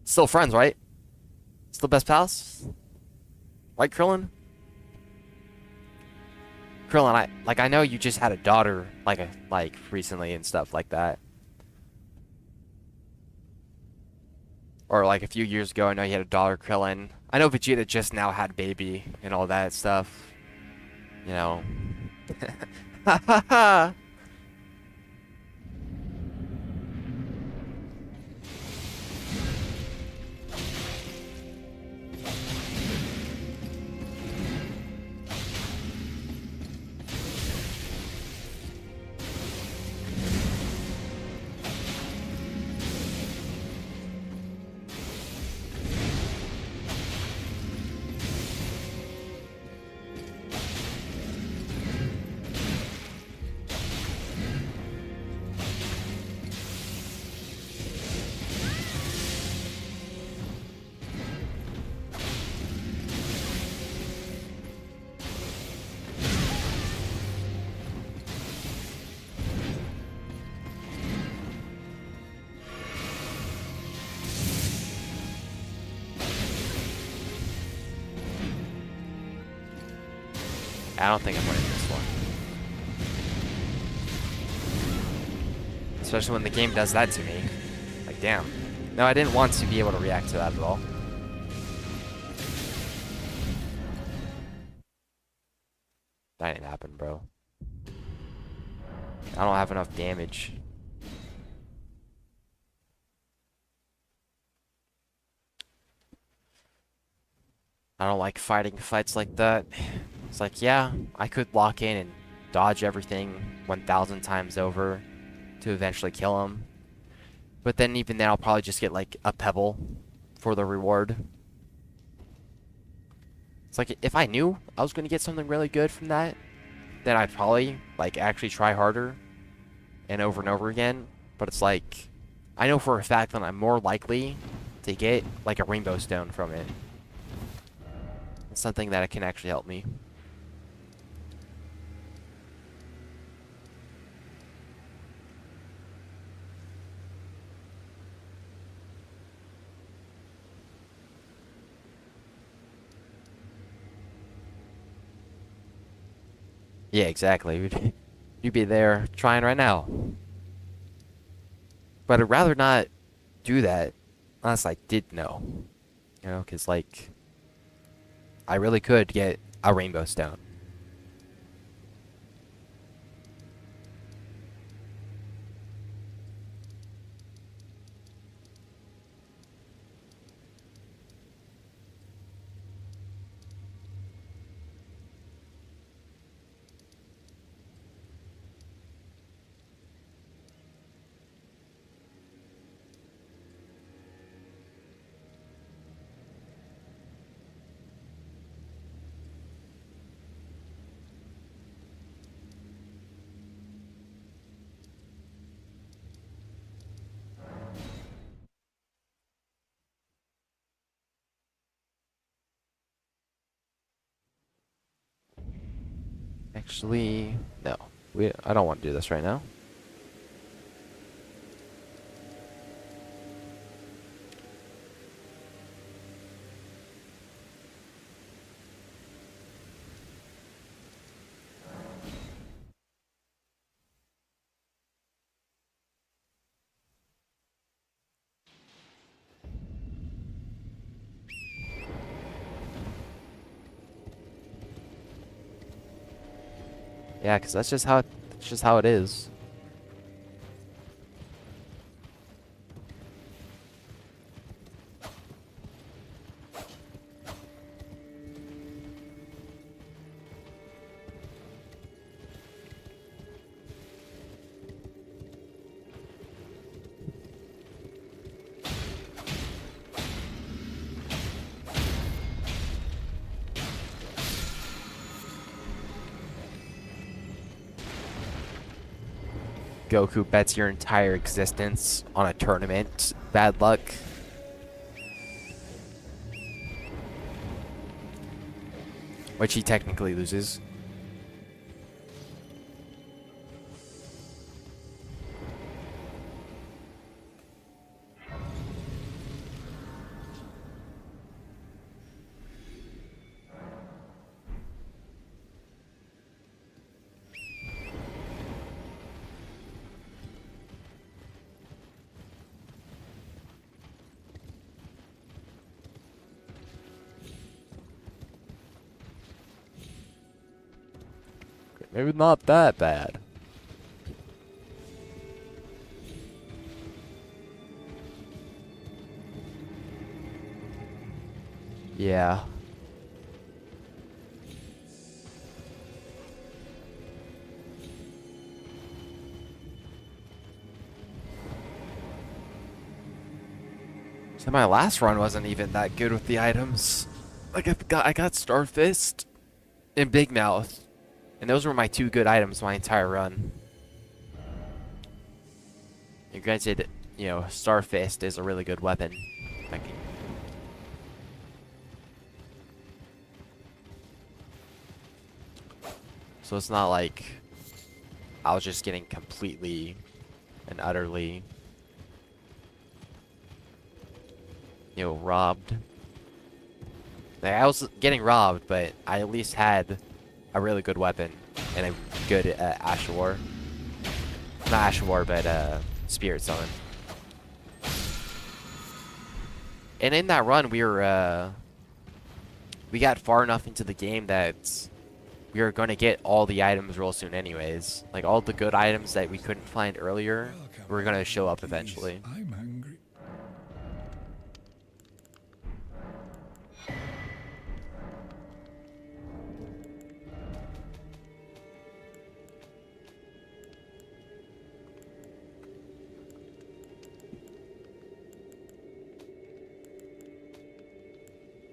Still friends, right? Still best pals, right, Krillin? Krillin, I know you just had a daughter like recently and stuff like that. Or like a few years ago, I know you had a daughter, Krillin. I know Vegeta just now had baby and all that stuff. You know. Ha ha ha! I don't think I'm winning this one. Especially when the game does that to me. Like, damn. No, I didn't want to be able to react to that at all. That didn't happen, bro. I don't have enough damage. I don't like fighting fights like that. It's like, yeah, I could lock in and dodge everything 1,000 times over to eventually kill him. But then even then, I'll probably just get like a pebble for the reward. It's like, if I knew I was going to get something really good from that, then I'd probably like actually try harder and over again. But it's like, I know for a fact that I'm more likely to get like a rainbow stone from it. It's something that can actually help me. Yeah, exactly. You'd be there trying right now. But I'd rather not do that unless I did know. You know, because, like, I really could get a rainbow stone. Actually, no. I don't want to do this right now. Yeah, because that's just how it is. Goku bets your entire existence on a tournament. Bad luck. Which he technically loses. Maybe not that bad. Yeah. So my last run wasn't even that good with the items. Like I got Starfist and Big Mouth, and those were my 2 good items my entire run. And granted, you know, Starfist is a really good weapon. So it's not like I was just getting completely and utterly, you know, robbed. Like, I was getting robbed, but I at least had a really good weapon and a good Ashwar. Not Ashwar, but Spirit Summon. And in that run, we got far enough into the game that we were going to get all the items real soon anyways. Like, all the good items that we couldn't find earlier were going to show up eventually. I'm hungry.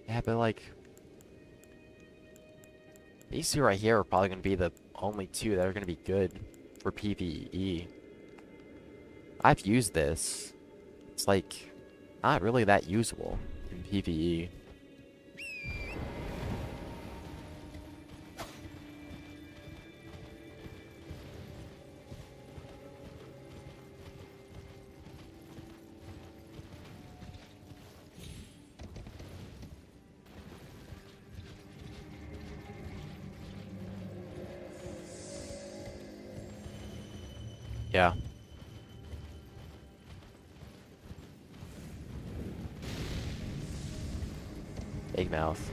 Yeah, but like, these 2 right here are probably going to be the only 2 that are going to be good for PvE. I've used this. It's like, not really that usable in PvE. Yeah. Big Mouth.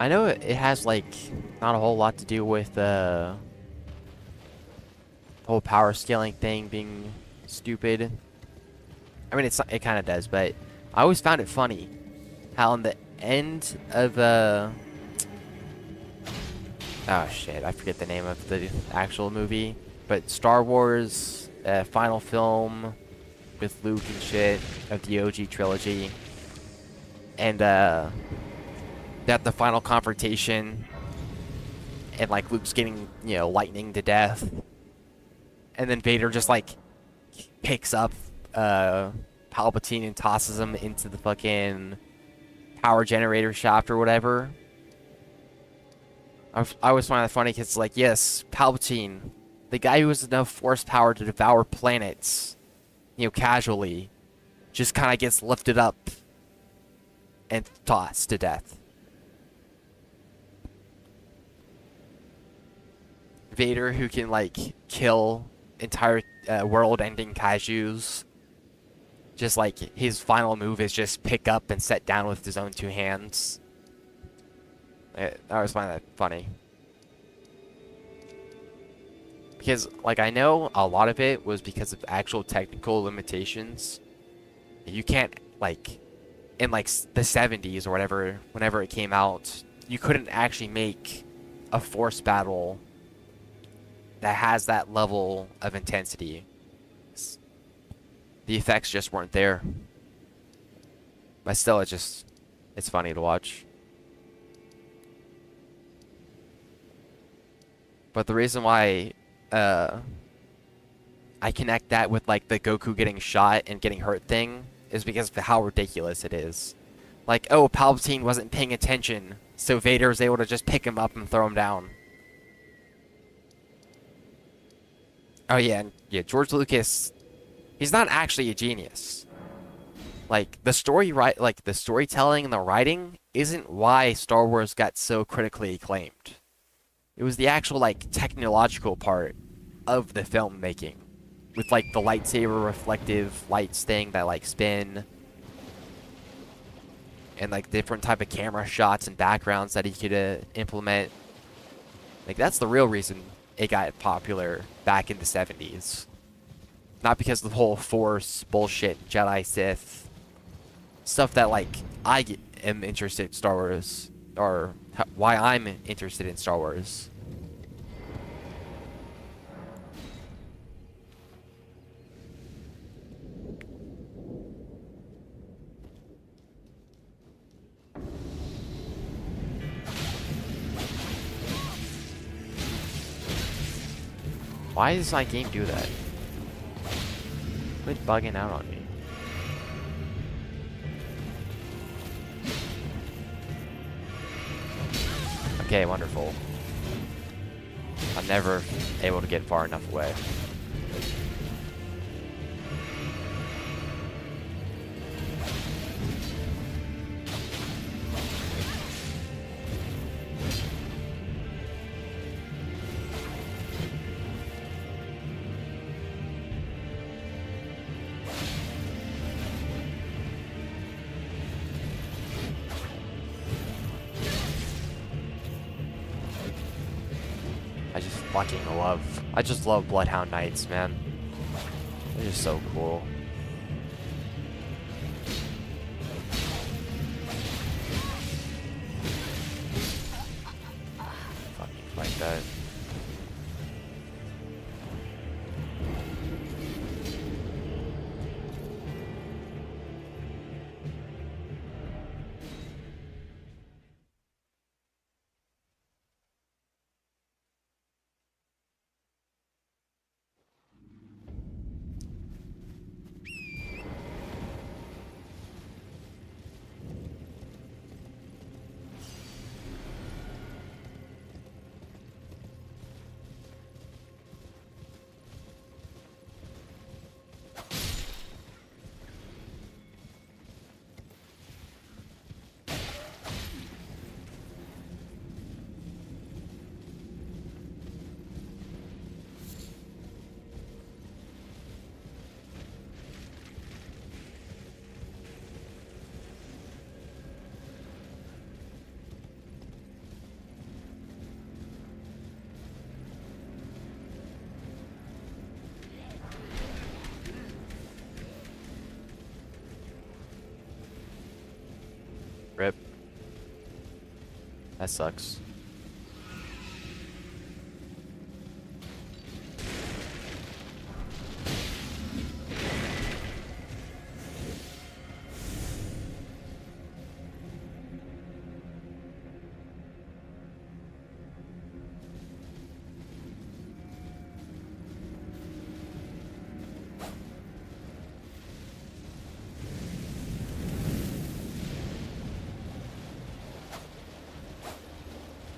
I know it has like not a whole lot to do with the whole power scaling thing being stupid. I mean, it kind of does, but I always found it funny how in the end of oh shit, I forget the name of the actual movie, but Star Wars final film with Luke and shit of the OG trilogy, and that the final confrontation, and like Luke's getting, you know, lightning to death, and then Vader just like picks up Palpatine and tosses him into the fucking power generator shaft or whatever. I always find that funny because, like, yes, Palpatine, the guy who has enough force power to devour planets, you know, casually, just kind of gets lifted up and tossed to death. Vader, who can, like, kill entire world-ending kaijus, just, like, his final move is just pick up and set down with his own two hands. I always find that funny. Because, like, I know a lot of it was because of actual technical limitations. You can't, like, in, like, the 70s or whatever, whenever it came out, you couldn't actually make a force battle that has that level of intensity. The effects just weren't there. But still, it's funny to watch. But the reason why I connect that with, like, the Goku getting shot and getting hurt thing is because of how ridiculous it is. Like, oh, Palpatine wasn't paying attention, so Vader was able to just pick him up and throw him down. Oh yeah, and yeah, George Lucas, he's not actually a genius. Like, the storytelling and the writing isn't why Star Wars got so critically acclaimed. It was the actual, like, technological part of the filmmaking. With, like, the lightsaber reflective lights thing that, like, spin. And, like, different type of camera shots and backgrounds that he could implement. Like, that's the real reason it got popular back in the 70s. Not because of the whole Force bullshit, Jedi, Sith. Stuff that, like, am interested in Star Wars. Or why I'm interested in Star Wars. Why does my game do that? Quit bugging out on me. Okay, wonderful. I'm never able to get far enough away. I just love Bloodhound Knights, man. They're just so cool. Fucking like that. That sucks.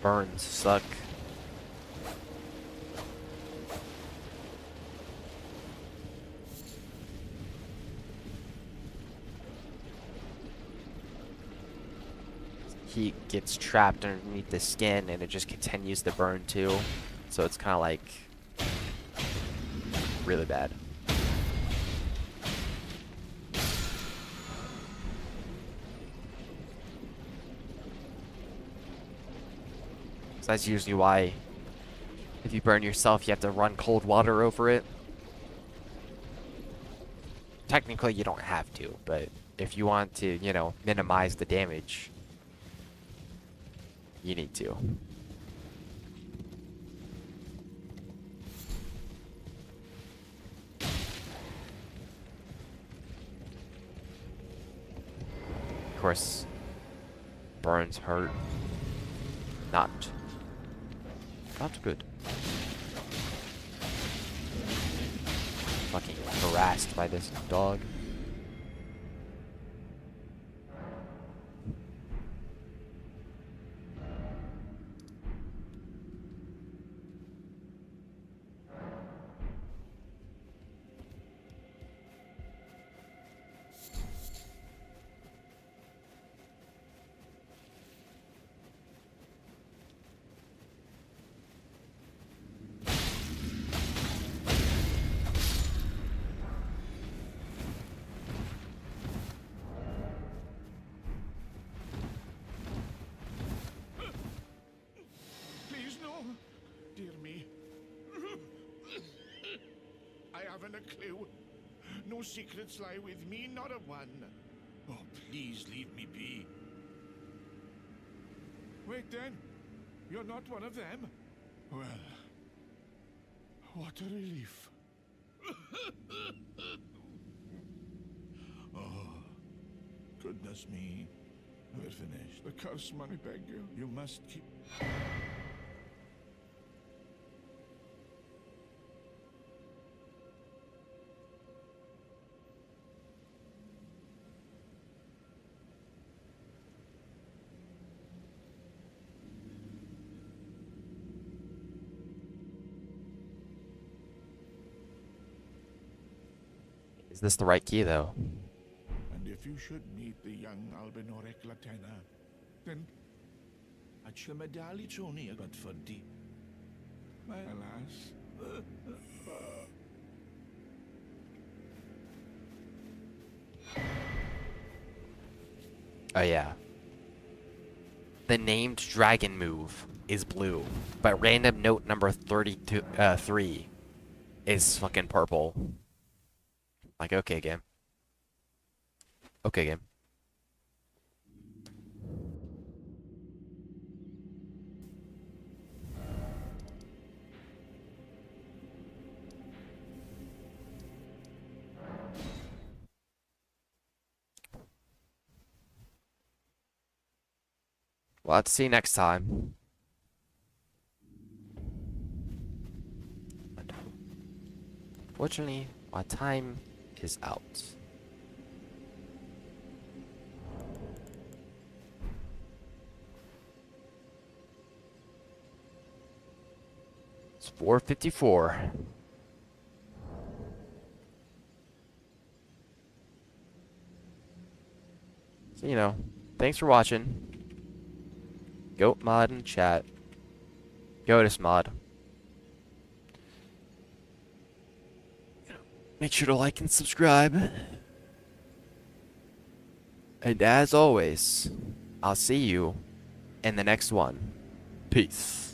Burns suck. Heat gets trapped underneath the skin and it just continues to burn too. So it's kind of like really bad. So that's usually why if you burn yourself, you have to run cold water over it. Technically, you don't have to, but if you want to, you know, minimize the damage, you need to. Of course, burns hurt. Not good. Fucking harassed by this dog. Please, no. Dear me. I haven't a clue. No secrets lie with me, not a one. Oh, please leave me be. Wait then. You're not one of them? Well, what a relief. Oh, goodness me. We're finished. The curse money, beg you. You must keep... Is this the right key, though? And if you should meet the young Albinoric Latena, then at your medalli Tony, but for deep. My alas. Oh yeah. The named dragon move is blue, but random note number 3 is fucking purple. Like, okay, game. Okay, game. Well, let's see you next time. Fortunately, my time is out. It's 4:54. So, you know, thanks for watching. Goat mod in chat. Goatus mod. Make sure to like and subscribe. And as always, I'll see you in the next one. Peace.